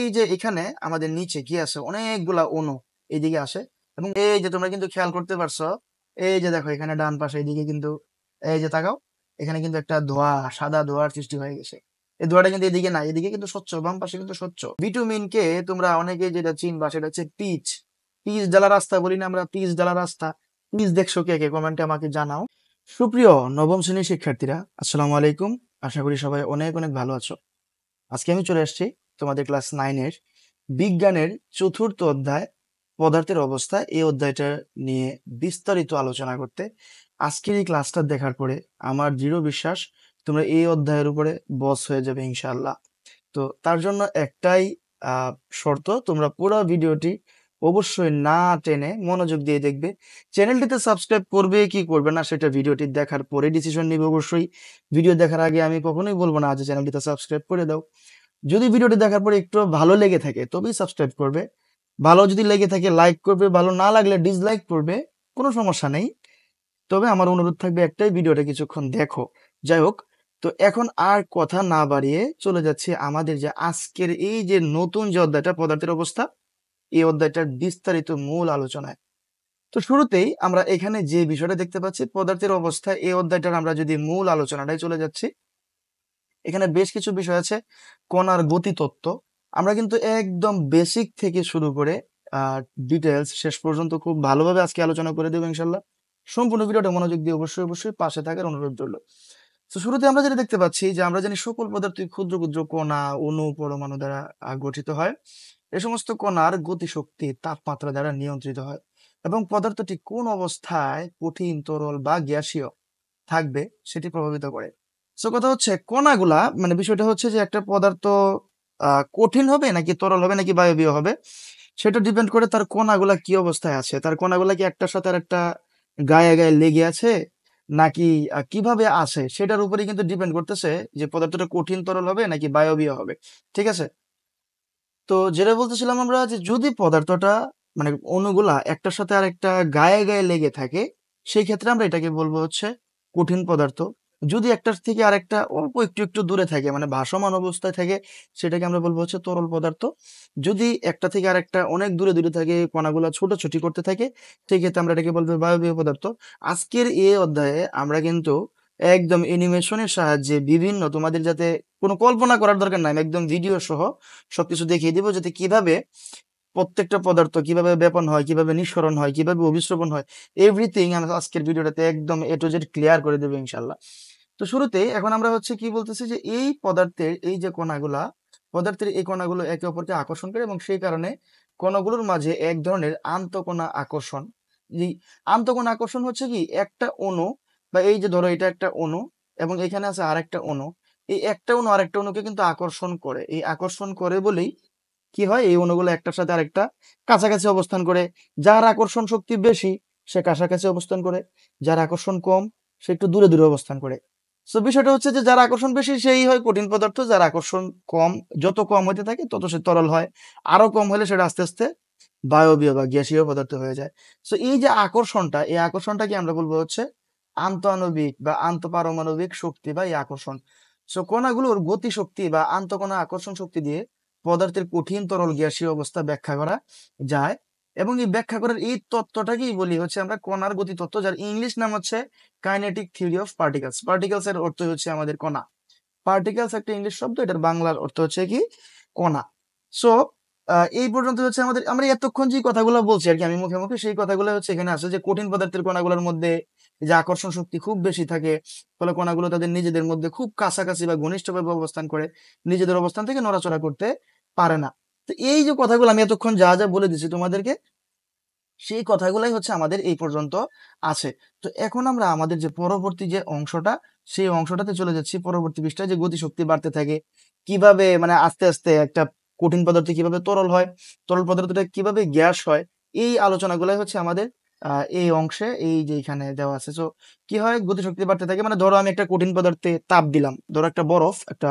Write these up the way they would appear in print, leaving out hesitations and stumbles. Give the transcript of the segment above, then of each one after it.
এই যে এখানে আমাদের নিচে কি আছে, অনেকগুলা অণু এইদিকে আসে, এবং এই যে তোমরা কিন্তু খেয়াল করতে পারছো, এই যে দেখো এখানে ডান পাশে এইদিকে কিন্তু, এই যে তাকাও, এখানে কিন্তু একটা ধোঁয়া, সাদা ধোঁয়ার সৃষ্টি হয়ে গেছে। এই ধোঁয়াটা কিন্তু এদিকে না, এদিকে কিন্তু স্বচ্ছ, বাম পাশে কিন্তু স্বচ্ছ। বিটুমিন কে তোমরা অনেকে যেটা চিনবা সেটা হচ্ছে পিচ। পিচ ঢালা রাস্তা বলি না আমরা, পিচ ঢালা রাস্তা। পিচ দেখছো কে কে, কমেন্টে আমাকে জানাও। সুপ্রিয় নবম শ্রেণীর শিক্ষার্থীরা, আসসালামু আলাইকুম। আশা করি সবাই অনেক অনেক ভালো আছো। আজকে আমি চলে আসছি তোমাদের ক্লাস 9-এর বিজ্ঞানের চতুর্থ অধ্যায় পদার্থের অবস্থা, এই অধ্যায়টা নিয়ে বিস্তারিত আলোচনা করতে। আজকের এই ক্লাসটা দেখার পরে আমার দৃঢ় বিশ্বাস তোমরা এই অধ্যায়ের উপরে বস হয়ে যাবে ইনশাআল্লাহ। তো তার জন্য একটাই শর্ত, তোমরা পুরো ভিডিওটি অবশ্যই না টেনে মনোযোগ দিয়ে দেখবে। চ্যানেলটিতে সাবস্ক্রাইব করবে কি করবে না সেটা ভিডিওটি দেখার পরে ডিসিশন নিবে অবশ্যই। ভিডিও দেখার আগে আমি কখনোই বলবো না যে চ্যানেলটিতে সাবস্ক্রাইব করে দাও। যদি ভিডিওটি দেখার পরে একটু ভালো লেগে থাকে তবেই সাবস্ক্রাইব করবে। ভালো যদি লেগে থাকে লাইক করবে, ভালো না লাগলে ডিসলাইক করবে, কোনো সমস্যা নেই। তবে আমার অনুরোধ থাকবে একটাই, ভিডিওটা কিছুক্ষণ দেখো। যাই হোক, তো এখন আর কথা না বাড়িয়ে চলে যাচ্ছে আমাদের যে আজকের এই যে নতুন যে অধ্যায়টা পদার্থের অবস্থা, এই অধ্যায়টার বিস্তারিত মূল আলোচনায়। তো শুরুতেই আমরা এখানে যে বিষয়টা দেখতে পাচ্ছি পদার্থের অবস্থা, এই অধ্যায়টার আমরা যদি মূল আলোচনাটাই চলে যাচ্ছি, এখানে বেশ কিছু বিষয় আছে। কণার গতিতত্ত্ব আমরা কিন্তু একদম বেসিক থেকে শুরু করে ডিটেলস শেষ পর্যন্ত খুব ভালোভাবে আজকে আলোচনা করে দেবো ইনশাল্লাহ। সম্পূর্ণ ভিডিওটা মনোযোগ দিয়ে অবশ্যই অবশ্যই পাশে থাকার অনুরোধ রইল। তো শুরুতে আমরা যেটা দেখতে পাচ্ছি যে আমরা জানি সকল পদার্থই ক্ষুদ্র ক্ষুদ্র কণা, অণু, পরমাণু দ্বারা গঠিত হয়। এই সমস্ত কণার গতিশক্তি তাপমাত্রা দ্বারা নিয়ন্ত্রিত হয়, এবং পদার্থটি কোন অবস্থায় কঠিন, তরল বা গ্যাসীয় থাকবে সেটি প্রভাবিত করে। সো কথা হচ্ছে কণাগুলা, মানে বিষয়টা হচ্ছে যে একটা পদার্থ কঠিন হবে নাকি তরল হবে নাকি বায়বীয় হবে, সেটা ডিপেন্ড করে তার কণাগুলা কি অবস্থায় আছে। তার কণাগুলা কি একটার সাথে আর একটা গায়ে গায়ে লেগে আছে, নাকি কিভাবে আছে, সেটার উপরে কিন্তু ডিপেন্ড করতেছে যে পদার্থটা কঠিন, তরল হবে নাকি বায়বীয় হবে। ঠিক আছে? তো যেটা বলতেছিলাম আমরা, যে যদি পদার্থটা, মানে অণুগুলা একটার সাথে আর একটা গায়ে গায়ে লেগে থাকে, সেই ক্ষেত্রে আমরা এটাকে বলবো হচ্ছে কঠিন পদার্থ। যদি একটার থেকে আরেকটা অল্প একটু একটু দূরে থাকে, মানে ভাসমান অবস্থায় থাকে, সেটাকে আমরা বলবো হচ্ছে তরল পদার্থ। যদি একটা থেকে আরেকটা অনেক দূরে দূরে থাকে, কণাগুলা ছোটাছুটি করতে থাকে, সেই ক্ষেত্রে আমরা এটাকে বলবো বায়বীয় পদার্থ। আজকের এই অধ্যায়ে আমরা কিন্তু একদম অ্যানিমেশনের সাহায্যে বিভিন্ন, তোমাদের যাতে কোনো কল্পনা করার দরকার নাই, আমি একদম ভিডিও সহ সবকিছু দেখিয়ে দিব, যাতে কিভাবে প্রত্যেকটা পদার্থ কিভাবে ব্যাপন হয়, কিভাবে নিঃসরণ হয়, কিভাবে অভিস্রবণ হয়, এভরিথিং আমি আজকের ভিডিওটাতে একদম এ টু জেড ক্লিয়ার করে দেবো ইনশাল্লাহ। তো শুরুতে এখন আমরা হচ্ছে কি বলতেছি, যে এই পদার্থের এই যে কণাগুলা, পদার্থের এই কণাগুলো একে অপরকে আকর্ষণ করে, এবং সেই কারণে কণাগুলোর মাঝে এক ধরনের আন্তঃকণা আকর্ষণ। এই আন্তঃকণা আকর্ষণ হচ্ছে কি, একটা অণু, বা এই যে ধরো এটা একটা অণু এবং এখানে আছে আরেকটা অণু, এই একটা অণু আরেকটা অণুকে কিন্তু আকর্ষণ করে। এই আকর্ষণ করে বলেই কি হয়, এই অণুগুলো একটার সাথে আরেকটা কাছাকাছি অবস্থান করে। যার আকর্ষণ শক্তি বেশি সে কাছাকাছি অবস্থান করে, যার আকর্ষণ কম সে একটু দূরে দূরে অবস্থান করে। তো বিষয়টা হচ্ছে যে যার আকর্ষণ বেশি সেই হয় কঠিন পদার্থ, যার আকর্ষণ কম, যত কম হতে থাকে তত সে তরল হয়, আরো কম হলে সেটা আস্তে আস্তে বায়বীয় বা গ্যাসীয় পদার্থ হয়ে যায়। তো এই যে আকর্ষণটা, এই আকর্ষণটাকে আমরা বলবো হচ্ছে আন্তঃআণবিক বা আন্তঃপারমাণবিক শক্তি বা এই আকর্ষণ। কণাগুলোর গতি শক্তি বা আন্তঃকণা আকর্ষণ শক্তি দিয়ে পদার্থের কঠিন, তরল, গ্যাসীয় অবস্থা ব্যাখ্যা করা যায়। এবং এই ব্যাখ্যা করার এই তত্ত্বটাকেই বলি হচ্ছে আমরা কণার গতি তত্ত্ব, যার ইংলিশ নাম হচ্ছে kinetic theory of particles. Particles এর অর্থ হচ্ছে আমাদের কণা। পার্টিকেলস একটা ইংলিশ শব্দ, এটার বাংলার অর্থ হচ্ছে কি কণা। সো এই পর্যন্ত হচ্ছে আমাদের, আমরা এতক্ষণ যে কথাগুলো বলছি আর কি আমি মুখে মুখে, সেই কথাগুলো হচ্ছে এখানে আছে, যে কঠিন পদার্থের কণাগুলোর মধ্যে যে আকর্ষণ শক্তি খুব বেশি থাকে, ফলে কণাগুলো তাদের নিজেদের মধ্যে খুব কাছাকাছি বা ঘনিষ্ঠভাবে অবস্থান করে, নিজেদের অবস্থান থেকে নড়াচড়া করতে পারে না। তো এই যে কথাগুলো আমি এতক্ষণ যা যা বলে দিচ্ছি তোমাদেরকে, সেই কথাগুলাই হচ্ছে আমাদের এই পর্যন্ত আছে। তো এখন আমরা আমাদের যে পরবর্তী যে অংশটা, সেই অংশটাতে চলে যাচ্ছি। পরবর্তী পৃষ্ঠায় যে গতিশক্তি বাড়তে থাকে, কিভাবে মানে আস্তে আস্তে একটা কঠিন পদার্থ কিভাবে তরল হয়, তরল পদার্থটা কিভাবে গ্যাস হয়, এই আলোচনাগুলাই হচ্ছে আমাদের এই অংশে, এই যে এখানে দেওয়া আছে। তো কি হয়, গতিশক্তি বাড়তে থাকে, মানে ধরো আমি একটা কঠিন পদার্থে তাপ দিলাম, ধরো একটা বরফ, একটা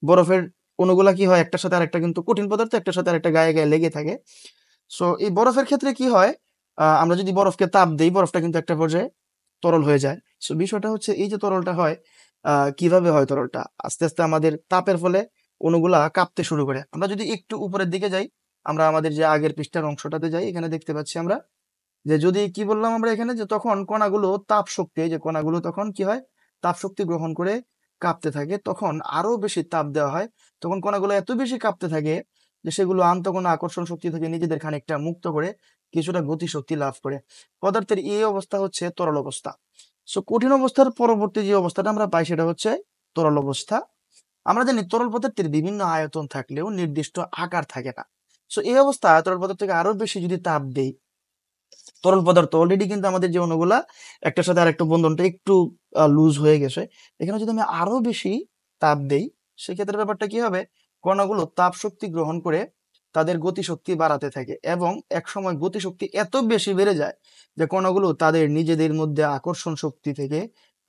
বরফের অণুগুলা কি হয়, একটার সাথে আরেকটা কিন্তু কঠিন পদার্থ, একটার সাথে আরেকটা গায়ে গায়ে লেগে থাকে। সো এই বরফের ক্ষেত্রে কি হয়, আমরা যদি বরফকে তাপ দেই, বরফটা কিন্তু একটা পর্যায়ে তরল হয়ে যায়। সো বিষয়টা হচ্ছে এই যে তরলটা হয়, কিভাবে হয় তরলটা, আস্তে আস্তে আমাদের তাপের ফলে অণুগুলা কাঁপতে শুরু করে। আমরা যদি একটু উপরের দিকে যাই, আমরা আমাদের যে আগের পৃষ্ঠার অংশটাতে যাই, এখানে দেখতে পাচ্ছি আমরা যে যদি কি বললাম আমরা এখানে যে তখন কণাগুলো তাপ শক্তি, এই যে কণাগুলো তখন কি হয়, তাপ শক্তি গ্রহণ করে কাঁপতে থাকে। তখন আরো বেশি তাপ দেওয়া হয়, তখন কণাগুলো এত বেশি কাঁপতে থাকে যে সেগুলো আন্তঃকণা আকর্ষণ শক্তি থেকে নিজেদের খানিকটা মুক্ত করে কিছুটা গতিশক্তি লাভ করে। পদার্থের এই অবস্থা হচ্ছে তরল অবস্থা। সো কঠিন অবস্থার পরবর্তী যে অবস্থাটা আমরা পাই সেটা হচ্ছে তরল অবস্থা। আমরা জানি তরল পদার্থের বিভিন্ন আয়তন থাকলেও নির্দিষ্ট আকার থাকে না। সো এই অবস্থায় তরল পদার্থকে আরো বেশি যদি তাপ দেই, তরল পদার্থ অলরেডি কিন্তু আমাদের যে অণুগুলা একটার সাথে আরেকটা বন্ধনটা একটু লুজ হয়ে গেছে, এখানে যদি আমি আরো বেশি তাপ দেই, সেক্ষেত্রে ব্যাপারটা কি হবে, কণাগুলো তাপ শক্তি গ্রহণ করে তাদের গতিশক্তি বাড়াতে থাকে এবং একসময় গতিশক্তি এত বেশি বেড়ে যায় যে কণাগুলো তাদের নিজেদের মধ্যে আকর্ষণ শক্তি থেকে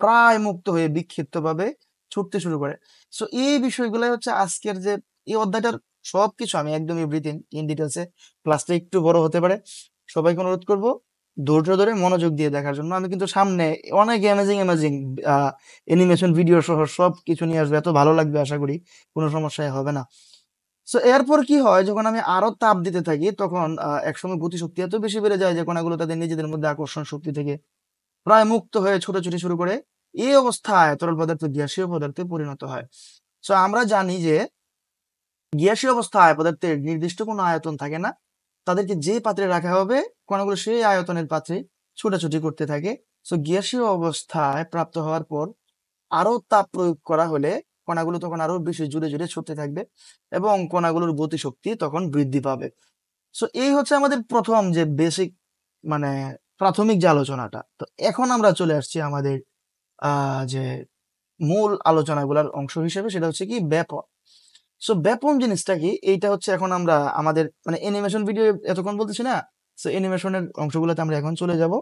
প্রায় মুক্ত হয়ে বিক্ষিপ্তভাবে ছুটতে শুরু করে। সো এই বিষয়গুলাই হচ্ছে আজকের যে এই অধ্যায়টার সবকিছু, আমি একদম এভরিথিং ইন ডিটেলসে, ক্লাসটা একটু বড় হতে পারে, সবাইকে অনুরোধ করব ধৈর্য ধরে মনোযোগ দিয়ে দেখার জন্য। আমি কিন্তু সামনে অনেক অ্যামেজিং অ্যামেজিং অ্যানিমেশন ভিডিও সহ সব কিছু নিয়ে আসবে, এত ভালো লাগবে, আশা করি কোনো সমস্যাই হবে না। সো এরপর কি হয়, যখন আমি আরো তাপ দিতে থাকি তখন একসময় গতিশক্তি এত বেশি বেড়ে যায় যে কণাগুলো তাদের নিজেদের মধ্যে আকর্ষণ শক্তি থেকে প্রায় মুক্ত হয়ে ছোটাছুটি শুরু করে। এই অবস্থায় তরল পদার্থ গ্যাসীয় পদার্থে পরিণত হয়। সো আমরা জানি যে গ্যাসীয় অবস্থায় পদার্থের নির্দিষ্ট কোনো আয়তন থাকে না, তাদেরকে যে পাত্রে রাখা হবে কণাগুলো সেই আয়তনের পাত্রে ছোটাছুটি করতে থাকে। সো গ্যাসীয় অবস্থায় প্রাপ্ত হওয়ার পর আরো তাপ প্রয়োগ করা হলে কণাগুলো তখন আরো বেশি জুড়ে জুড়ে ছুটতে থাকবে এবং কণাগুলোর গতিশক্তি তখন বৃদ্ধি পাবে। সো এই হচ্ছে আমাদের প্রথম যে বেসিক, মানে প্রাথমিক যে আলোচনাটা। তো এখন আমরা চলে আসছি আমাদের যে মূল আলোচনাগুলোর অংশ হিসেবে, সেটা হচ্ছে কি ব্যাপন। সো ব্যাপন জিনিসটা কি, এইটা হচ্ছে এখন আমরা আমাদের মানে অ্যানিমেশন ভিডিও এতক্ষণ বলতেছি না, সো অ্যানিমেশনের অংশগুলোতে আমরা এখন চলে যাব।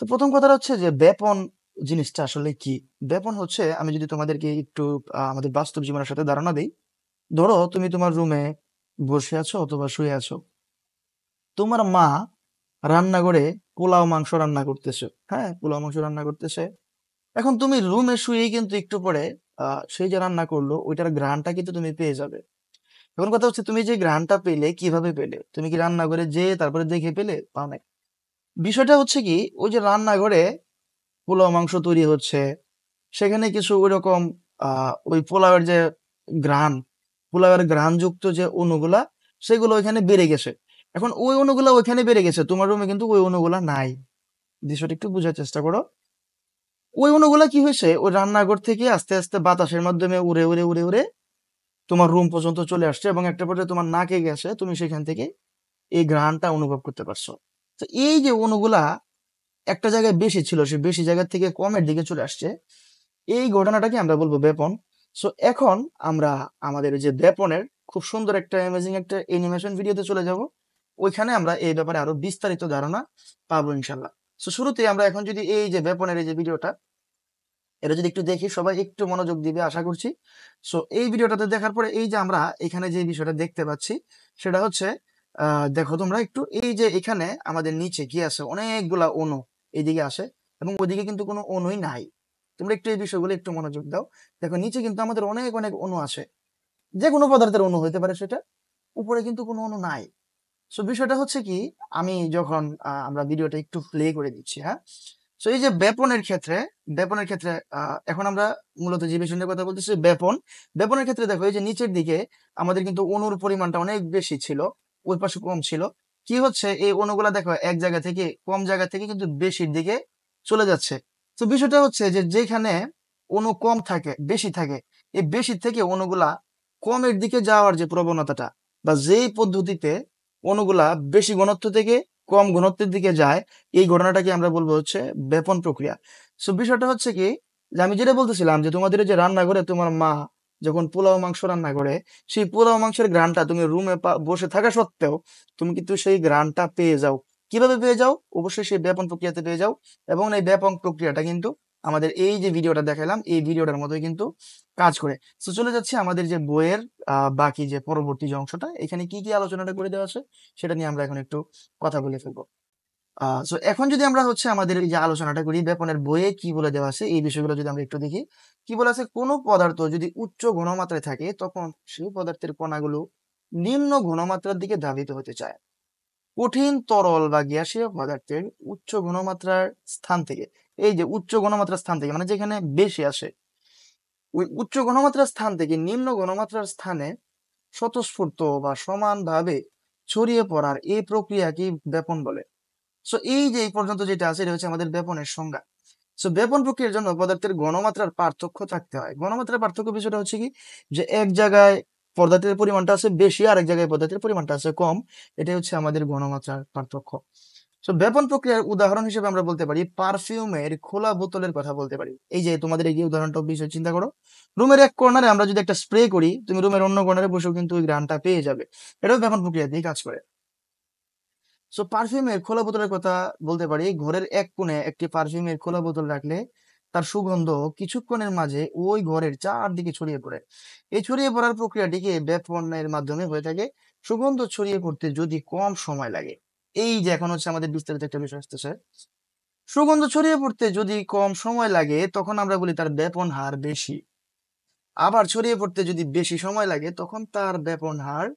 তো প্রথম কথাটা হচ্ছে যে ব্যাপন জিনিসটা আসলে কি। ব্যাপন হচ্ছে, আমি যদি তোমাদেরকে একটু আমাদের বাস্তব জীবনের সাথে ধারণা দিই। ধরো তুমি তোমার রুমে বসে আছো অথবা শুয়ে আছো, তোমার মা রান্নাঘরে পোলাও মাংস রান্না করতেছে, হ্যাঁ পোলাও মাংস রান্না করতেছে। এখন তুমি রুমে শুয়েই কিন্তু একটু পরে সেই যে রান্না করলো ওইটার ঘ্রাণটা কিন্তু তুমি পেয়ে যাবে। এখন কথা হচ্ছে তুমি যে ঘ্রাণটা পেলে কিভাবে পেলে, তুমি কি রান্নাঘরে যে তারপরে দেখে পেলে? পাও নাই। বিষয়টা হচ্ছে কি, ওই যে রান্নাঘরে পোলাও মাংস তৈরি হচ্ছে, সেখানে কিছু ওইরকম ওই পোলাওয়ের যে ঘ্রাণ, পোলাওয়ের ঘ্রাণযুক্ত যে অণুগুলা, সেগুলো ওইখানে বেড়ে গেছে। এখন ওই অণুগুলা ওইখানে বেড়ে গেছে, তোমার রুমে কিন্তু ওই অণুগুলা নাই। বিষয়টা একটু বোঝার চেষ্টা করো। ওই অণুগুলা কি হয়েছে, ওই রান্নাঘর থেকে আস্তে আস্তে বাতাসের মাধ্যমে উড়ে উড়ে উড়ে উড়ে তোমার রুম পর্যন্ত চলে আসছে এবং একটা পর্যায়ে তোমার নাকে গেছে, তুমি সেখান থেকে এই ঘ্রাণটা অনুভব করতে পারছো। তো এই যে অণুগুলা একটা জায়গায় বেশি ছিল, সে বেশি জায়গা থেকে কমের দিকে চলে আসছে, এই ঘটনাটাকে আমরা বলবো ব্যাপন। সো এখন আমরা আমাদের যে ব্যাপনের খুব সুন্দর একটা অ্যামেজিং একটা অ্যানিমেশন ভিডিওতে চলে যাব, ওইখানে আমরা এই ব্যাপারে আরো বিস্তারিত ধারণা পাবো ইনশাল্লাহ। সো শুরুতে আমরা এখন যদি এই যে ব্যাপনের এই যে ভিডিওটা, এটা যদি একটু দেখি, সবাই একটু মনোযোগ দিবে আশা করছি। সো এই ভিডিওটাতে দেখার পরে এই যে আমরা এখানে যে বিষয়টা দেখতে পাচ্ছি সেটা হচ্ছে, দেখো তোমরা একটু, এই যে এখানে আমাদের নিচে কি আছে, অনেকগুলা অণু এইদিকে আসে এবং ওইদিকে কিন্তু কোনো অণুই নাই। তোমরা একটু এই বিষয়গুলো একটু মনোযোগ দাও। দেখো নিচে কিন্তু আমাদের অনেক অনেক অণু আছে, যে কোনো পদার্থের অণু হতে পারে সেটা, উপরে কিন্তু কোনো অণু নাই। সো বিষয়টা হচ্ছে কি, আমি যখন আমরা ভিডিওটা একটু প্লে করে দিচ্ছি, হ্যাঁ। সো এই যে ব্যাপনের ক্ষেত্রে এখন আমরা মূলত যে বিষয় নিয়ে কথা বলতেছি ব্যাপন। ব্যাপনের ক্ষেত্রে দেখো এই যে নিচের দিকে আমাদের কিন্তু অণুর পরিমাণটা অনেক বেশি ছিল, ওই পাশে কম ছিল। কি হচ্ছে, এই অণুগুলা দেখো এক জায়গা থেকে কম জায়গা থেকে কিন্তু বেশির দিকে চলে যাচ্ছে। তো বিষয়টা হচ্ছে যে যেখানে অণু কম থাকে বেশি থাকে, এই বেশি থেকে অণুগুলা কমের দিকে যাওয়ার যে প্রবণতাটা, বা যেই পদ্ধতিতে অণুগুলা বেশি ঘনত্ব থেকে কম ঘনত্বের দিকে যায়, এই ঘটনাটাকে আমরা বলবো হচ্ছে ব্যাপন প্রক্রিয়া। সো বিষয়টা হচ্ছে কি, যে আমি যেটা বলতেছিলাম যে তোমাদের এই যে রান্নাঘরে তোমার মা যখন পোলাও মাংস রান্না করে, সেই পোলাও মাংসের ঘ্রাণটা তুমি রুমে বসে থাকা সত্ত্বেও তুমি কিন্তু সেই ঘ্রাণটা পেয়ে যাও। কিভাবে পেয়ে যাও? অবশ্যই সেই ব্যাপন প্রক্রিয়াতে পেয়ে যাও। এবং এই ব্যাপন প্রক্রিয়াটা কিন্তু আমাদের এই যে ভিডিওটা দেখালাম এই ভিডিওটার মতোই কিন্তু কাজ করে। তো চলে যাচ্ছে আমাদের যে বইয়ের বাকি যে পরবর্তী যে অংশটা, এখানে কি কি আলোচনাটা করে দেওয়া আছে সেটা নিয়ে আমরা এখন একটু কথা বলে ফেলবো। সো এখন যদি আমরা হচ্ছে আমাদের এই যে আলোচনাটা করি ব্যাপনের বইয়ে কি বলে দেওয়া আছে এই বিষয়গুলো যদি আমরা একটু দেখি, কি বলা আছে, কোনো পদার্থ যদি উচ্চ ঘনমাত্রায় থাকে তখন সেই পদার্থের কণাগুলো নিম্ন ঘনমাত্রার দিকে ধাবিত হতে চায়। কঠিন তরল বা গ্যাসীয় পদার্থের উচ্চ ঘনমাত্রার স্থান থেকে, এই যে উচ্চ ঘনমাত্রার স্থান থেকে মানে যেখানে বেশি আসে, ওই উচ্চ ঘনমাত্রার স্থান থেকে নিম্ন ঘনমাত্রার স্থানে স্বতঃস্ফূর্ত বা সমানভাবে ছড়িয়ে পড়ার এই প্রক্রিয়াকে ব্যাপন বলে। সো এই যে এই পর্যন্ত যেটা আছে এটা হচ্ছে আমাদের ব্যাপনের সংজ্ঞা। সো ব্যাপন প্রক্রিয়ার জন্য পদার্থের ঘনমাত্রার পার্থক্য থাকতে হয়। ঘনমাত্রার পার্থক্য বিষয়টা হচ্ছে কি, যে এক জায়গায় পদার্থের পরিমাণটা আছে বেশি, আর এক জায়গায় পদার্থের পরিমাণটা আছে কম। এটাই হচ্ছে আমাদের ঘনমাত্রার পার্থক্য। সো ব্যাপন প্রক্রিয়ার উদাহরণ হিসেবে আমরা বলতে পারি পারফিউমের খোলা বোতলের কথা বলতে পারি। এই যে তোমাদের এই যে উদাহরণটা বিষয় চিন্তা করো, রুমের এক কর্নারে আমরা যদি একটা স্প্রে করি, তুমি রুমের অন্য কর্নারে বসেও কিন্তু ওই গ্রানটা পেয়ে যাবে। এটাও ব্যাপন প্রক্রিয়া দিয়ে কাজ করে। সো পারফিউমের খোলা বোতলের কথা বলতে পারি, ঘরের এক কোণে একটি পারফিউমের খোলা বোতল রাখলে তার সুগন্ধ কিছুক্ষণের মাঝে ওই ঘরের চারদিকে ছড়িয়ে পড়ে। এই ছড়িয়ে পড়ার প্রক্রিয়াটিকে ব্যাপনের মাধ্যমে হয়ে থাকে। সুগন্ধ ছড়িয়ে পড়তে যদি কম সময় লাগে, এই যে এখন হচ্ছে আমাদের বিস্তারিত একটা বিষয় আসতেছে, সুগন্ধ ছড়িয়ে পড়তে যদি কম সময় লাগে তখন আমরা বলি তার ব্যাপন হার বেশি। আবার ছড়িয়ে পড়তে যদি বেশি সময় লাগে তখন তার ব্যাপন হার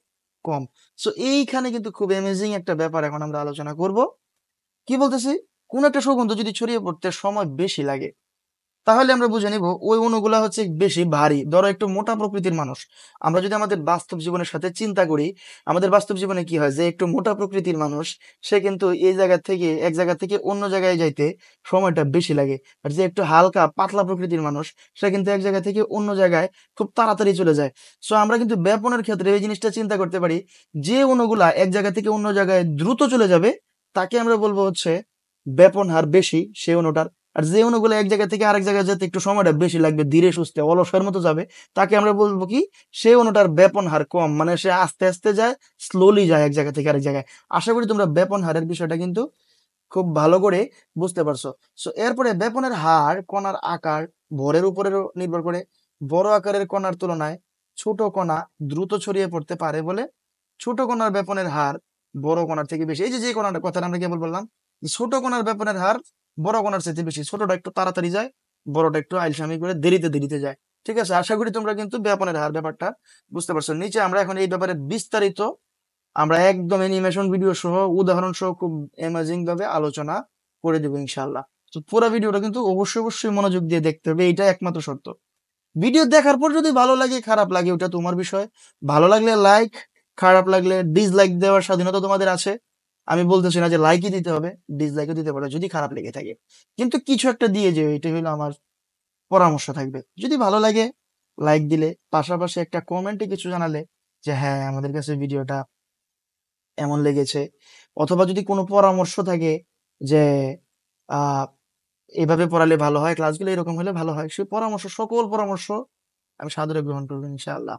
কম। সো এইখানে কিন্তু খুব অ্যামেজিং একটা ব্যাপার এখন আমরা আলোচনা করব। কি বলতেছি, কোন একটা সুগন্ধ যদি ছড়িয়ে পড়তে সময় বেশি লাগে, তাহলে আমরা বুঝে নিব ওই অণুগুলা হচ্ছে বেশি ভারী। ধরো একটু মোটা প্রকৃতির মানুষ, আমরা যদি আমাদের বাস্তব জীবনের সাথে চিন্তা করি, আমাদের বাস্তব জীবনে কি হয়, যে একটু মোটা প্রকৃতির মানুষ সে কিন্তু এই জায়গা থেকে এক জায়গা থেকে অন্য জায়গায় যাইতে সময়টা বেশি লাগে। আর যে একটু হালকা পাতলা প্রকৃতির মানুষ সে কিন্তু এক জায়গা থেকে অন্য জায়গায় খুব তাড়াতাড়ি চলে যায়। সো আমরা কিন্তু ব্যাপনের ক্ষেত্রে এই জিনিসটা চিন্তা করতে পারি, যে অণুগুলা এক জায়গা থেকে অন্য জায়গায় দ্রুত চলে যাবে তাকে আমরা বলবো হচ্ছে ব্যাপন হার বেশি সে অণুটার। আর যে অণুগুলো এক জায়গা থেকে আরেক জায়গায় যেতে একটু সময়টা বেশি লাগবে, ধীরে সুস্থে অলসের মতো যাবে, তাকে আমরা বলবো কি, সে অণুটার ব্যাপন হার কম, মানে সে আস্তে আস্তে যায়, স্লোলি যায় এক জায়গা থেকে আরেক জায়গায়। আশা করি তোমরা ব্যাপন হারের বিষয়টা কিন্তু খুব ভালো করে বুঝতে পারছো। সো এরপরে ব্যাপনের হার কণার আকার ভরের উপরেও নির্ভর করে। বড় আকারের কণার তুলনায় ছোট কণা দ্রুত ছড়িয়ে পড়তে পারে বলে ছোট কণার ব্যাপনের হার বড় কণার থেকে বেশি। এই যে যে কণাটা কথাটা আমরা কেবল বললাম, যে ছোট কণার ব্যাপনের হার বড় কণার চাইতে বেশি। ছোটটা একটু তাড়াতাড়ি যায়, বড়টা একটু আইলসামি করে দেরিতে দেরিতে যায়। ঠিক আছে, আশা করি তোমরা কিন্তু ব্যাপনের হার ব্যাপারটা বুঝতে পারছো। নিচে আমরা এখন এই ব্যাপারে বিস্তারিত আমরা একদম অ্যানিমেশন ভিডিও সহ উদাহরণ সহ খুব অ্যামেজিং ভাবে আলোচনা করে দেবো ইনশাল্লাহ। তো পুরো ভিডিওটা কিন্তু অবশ্যই অবশ্যই মনোযোগ দিয়ে দেখতে হবে, এটা একমাত্র সত্য। ভিডিও দেখার পর যদি ভালো লাগে খারাপ লাগে ওটা তোমার বিষয়। ভালো লাগলে লাইক, খারাপ লাগলে ডিসলাইক দেওয়ার স্বাধীনতা তোমাদের আছে। আমি বলতেছি না যে লাইকই দিতে হবে, ডিসলাইকও দিতে পারো যদি খারাপ লেগে থাকে, কিন্তু কিছু একটা দিয়ে যেও, এটাই হলো আমার পরামর্শ থাকবে। যদি ভালো লাগে লাইক দিলে, পাশাপাশি একটা কমেন্টে কিছু জানালে যে হ্যাঁ আমাদের কাছে ভিডিওটা এমন লেগেছে, অথবা যদি কোনো পরামর্শ থাকে যে আহ এভাবে পড়ালে ভালো হয়, ক্লাসগুলো এরকম হলে ভালো হয়, সেই পরামর্শ, সকল পরামর্শ আমি সাদরে গ্রহণ করবো ইনশাআল্লাহ।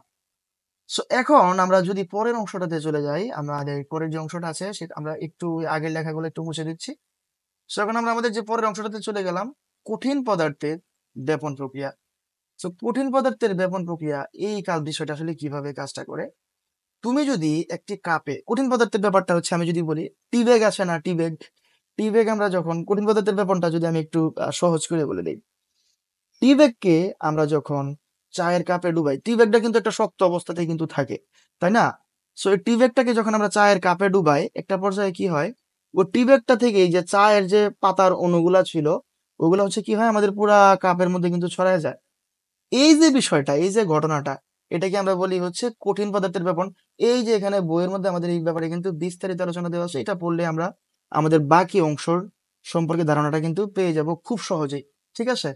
সো এখন আমরা যদি পরের অংশটাতে চলে যাই, আমাদের পরের যে অংশটা আছে সেটা আমরা একটু আগের লেখাগুলো একটু মুছে দিচ্ছি। সো এখন আমরা আমাদের যে পরের অংশটাতে চলে গেলাম, কঠিন পদার্থের ব্যাপন প্রক্রিয়া। সো কঠিন পদার্থের ব্যাপন প্রক্রিয়া এই কাল বিষয়টা আসলে কিভাবে কাজটা করে। তুমি যদি একটি কাপে কঠিন পদার্থের ব্যাপারটা হচ্ছে, আমি যদি বলি টি ব্যাগ আছে না, টি ব্যাগ, টি ব্যাগ আমরা যখন কঠিন পদার্থের ব্যাপারটা যদি আমি একটু সহজ করে বলে দিই, টি ব্যাগকে আমরা যখন চায়ের কাপে ডুবাই, টি ব্যাগটা কিন্তু একটা শক্ত অবস্থাতেই কিন্তু থাকে, তাই না? সো এই টি ব্যাগটাকে যখন আমরা চায়ের কাপে ডুবাই, একটা পর্যায়ে কি হয়, ও টি ব্যাগটা থেকে যে চায়ের যে পাতার অণুগুলা ছিল ওগুলো হচ্ছে কি হয়, আমাদের পুরা কাপের মধ্যে কিন্তু ছড়ায় যায়। এই যে বিষয়টা, এই যে ঘটনাটা, এটাকে আমরা বলি হচ্ছে কঠিন পদার্থের ব্যাপন। এই যে এখানে বইয়ের মধ্যে আমাদের এই ব্যাপারে কিন্তু বিস্তারিত আলোচনা দেওয়া আছে, এটা পড়লে আমরা আমাদের বাকি অংশর সম্পর্কে ধারণাটা কিন্তু পেয়ে যাব খুব সহজেই। ঠিক আছে।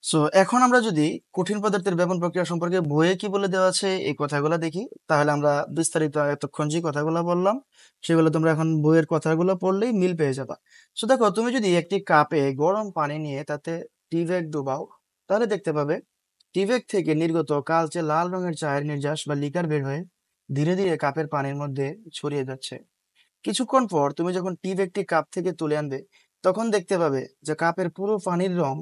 সো এখন আমরা যদি কঠিন পদার্থের ব্যাপন প্রক্রিয়া সম্পর্কে বইয়ে কি বলে দেওয়া আছে এই কথাগুলো দেখি, তাহলে আমরা বিস্তারিত এতক্ষণ যে কথাগুলো বললাম সেগুলো তোমরা এখন বইয়ের কথাগুলো পড়লেই মিল পেয়ে যাবা। সো দেখো, তুমি যদি একটি কাপে গরম পানি নিয়ে তাতে টি ব্যাগ ডুবাও, তাহলে দেখতে পাবে টি ব্যাগ থেকে নির্গত কালচে লাল রঙের চায়ের নির্যাস বা লিকার বের হয়ে ধীরে ধীরে কাপের পানির মধ্যে ছড়িয়ে যাচ্ছে। কিছুক্ষণ পর তুমি যখন টি ব্যাগটি কাপ থেকে তুলে আনবে, তখন দেখতে পাবে যে কাপের পুরো পানির রং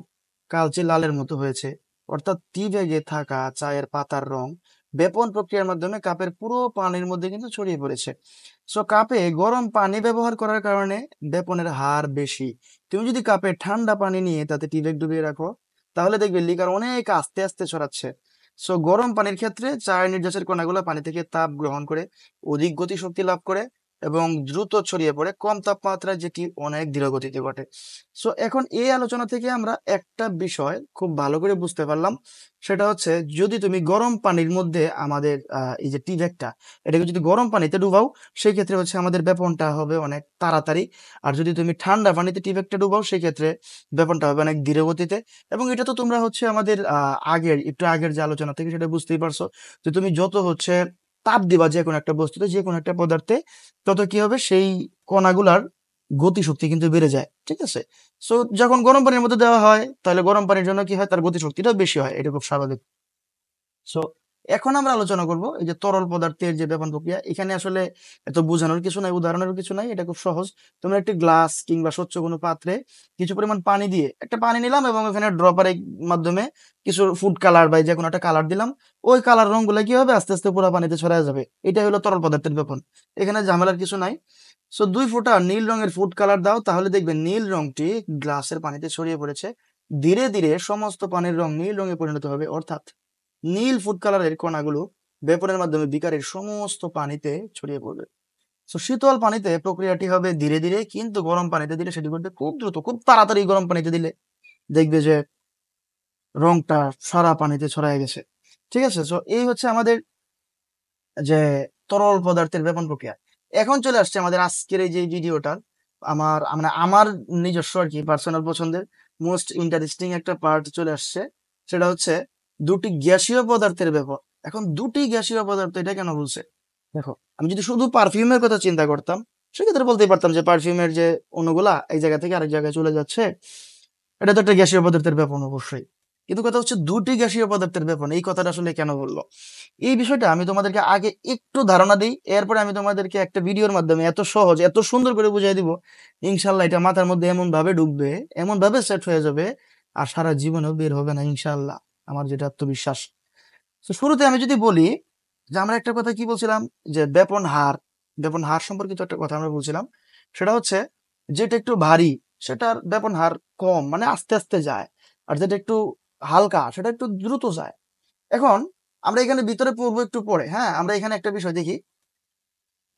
কালচে লালের মতো হয়েছে অর্থাৎ টি ব্যাগে থাকা চায়ের পাতার রং বেপন প্রক্রিয়ার মাধ্যমে কাপের পুরো পানির মধ্যে কিন্তু ছড়িয়ে পড়েছে। সো কাপে গরম পানি ব্যবহার করার কারণে বেপনের হার বেশি। তুমি যদি কাপে ঠান্ডা পানি নিয়ে তাতে টি ব্যাগ ডুবিয়ে রাখো, তাহলে দেখবে লিকার অনেক আস্তে আস্তে ছড়াচ্ছে। সো গরম পানির ক্ষেত্রে চায়ের নির্যাসের কণাগুলো পানি থেকে তাপ গ্রহণ করে অধিক গতিশক্তি লাভ করে এবং দ্রুত ছড়িয়ে পড়ে কম তাপমাত্রায়, যেটি অনেক ধীর গতিতে ঘটে। সো এখন এই আলোচনা থেকে আমরা একটা বিষয় খুব ভালো করে বুঝতে পারলাম, সেটা হচ্ছে যদি তুমি গরম পানির মধ্যে আমাদের এই যে টি ব্যাগটা, এটাকে যদি গরম পানিতে ডুবাও, সেই ক্ষেত্রে হচ্ছে আমাদের বেপনটা হবে অনেক তাড়াতাড়ি। আর যদি তুমি ঠান্ডা পানিতে টি ব্যাগটা ডুবাও, সেই ক্ষেত্রে বেপনটা হবে অনেক ধীর গতিতে। এবং এটা তো তোমরা হচ্ছে আমাদের একটু আগের যে আলোচনা থেকে সেটা বুঝতেই পারছো, যে তুমি যত হচ্ছে তাপ দিবা যে কোনো একটা বস্তুতে, যে কোনো একটা পদার্থে, তত কি হবে, সেই কণাগুলার গতিশক্তি কিন্তু বেড়ে যায়। ঠিক আছে? সো যখন গরম পানির মধ্যে দেওয়া হয়, তাহলে গরম পানির জন্য কি হয়, তার গতিশক্তিটা বেশি হয়। এটা খুব স্বাভাবিক। সো এখন আমরা আলোচনা করব এই যে তরল পদার্থের যে বেপন প্রক্রিয়া। এখানে আসলে এত বোঝানোর কিছু নাই, উদাহরণের কিছু নাই, এটা খুব সহজ। তোমরা একটি গ্লাস কিংবা স্বচ্ছ কোনো পাত্রে কিছু পরিমাণ পানি দিয়ে, একটা পানি নিলাম এবং এখানে ড্রপারের মাধ্যমে কিছু ফুড কালার বা যে কোনো একটা কালার দিলাম। ওই কালার রংগুলো কি হবে, আস্তে আস্তে পুরো পানিতে ছড়ায় যাবে। এটাই হলো তরল পদার্থের বেপন। এখানে ঝামেলার কিছু নাই। সো 2 ফোঁটা নীল রঙের ফুড কালার দাও, তাহলে দেখবে নীল রংটি গ্লাসের পানিতে ছড়িয়ে পড়েছে। ধীরে ধীরে সমস্ত পানির রং নীল রঙে পরিণত হবে, অর্থাৎ নীল ফুড কালারের কণাগুলো ভেপরের মাধ্যমে বিকারের সমস্ত পানিতে ছড়িয়ে পড়বে। তো শীতল পানিতে প্রক্রিয়াটি হবে ধীরে ধীরে, কিন্তু গরম পানিতে দিলে সেটি ঘটবে খুব দ্রুত, খুব তাড়াতাড়ি। গরম পানিতে দিলে দেখবে যে রংটা সারা পানিতে ছড়ায় গেছে। ঠিক আছে? সো এই হচ্ছে আমাদের যে তরল পদার্থের বেপন প্রক্রিয়া। এখন চলে আসছে আমাদের আজকের এই যে ভিডিওটার আমার নিজস্ব আর কি পার্সোনাল পছন্দের মোস্ট ইন্টারেস্টিং একটা পার্ট চলে আসছে। সেটা হচ্ছে দুটি গ্যাসীয় পদার্থের ব্যাপার। এখন দুটি গ্যাসীয় পদার্থ, এটা কেন বলছে? দেখো, আমি যদি শুধু পারফিউমের কথা চিন্তা করতাম, সেক্ষেত্রে বলতেই পারতাম যে পারফিউমের যে অণুগুলা এক জায়গা থেকে আরেক জায়গায় চলে যাচ্ছে, এটা তো একটা গ্যাসীয় পদার্থের ব্যাপন অবশ্যই। কিন্তু কথা হচ্ছে দুটি গ্যাসীয় পদার্থের ব্যাপন, এই কথাটা আসলে কেন বললো? এই বিষয়টা আমি তোমাদেরকে আগে একটু ধারণা দিই, এরপরে আমি তোমাদেরকে একটা ভিডিওর মাধ্যমে এত সহজ এত সুন্দর করে বুঝিয়ে দিব, ইনশাল্লাহ এটা মাথার মধ্যে এমন ভাবে ঢুকবে, এমন ভাবে সেট হয়ে যাবে, আর সারা জীবনেও বের হবে না ইনশাল্লাহ, আমার যেটা আত্মবিশ্বাস। তো শুরুতে আমি যদি বলি যে আমরা একটা কথা কি বলছিলাম, যে বেপন হার সম্পর্কিত একটা কথা আমরা বলছিলাম। সেটা হচ্ছে যেটা একটু ভারী সেটার বেপন হার কম, মানে আস্তে আস্তে যায়। আর যেটা একটু হালকা সেটা একটু দ্রুত যায়। এখন আমরা এখানে ভিতরে পড়বো একটু পরে। হ্যাঁ, আমরা এখানে একটা বিষয় দেখি।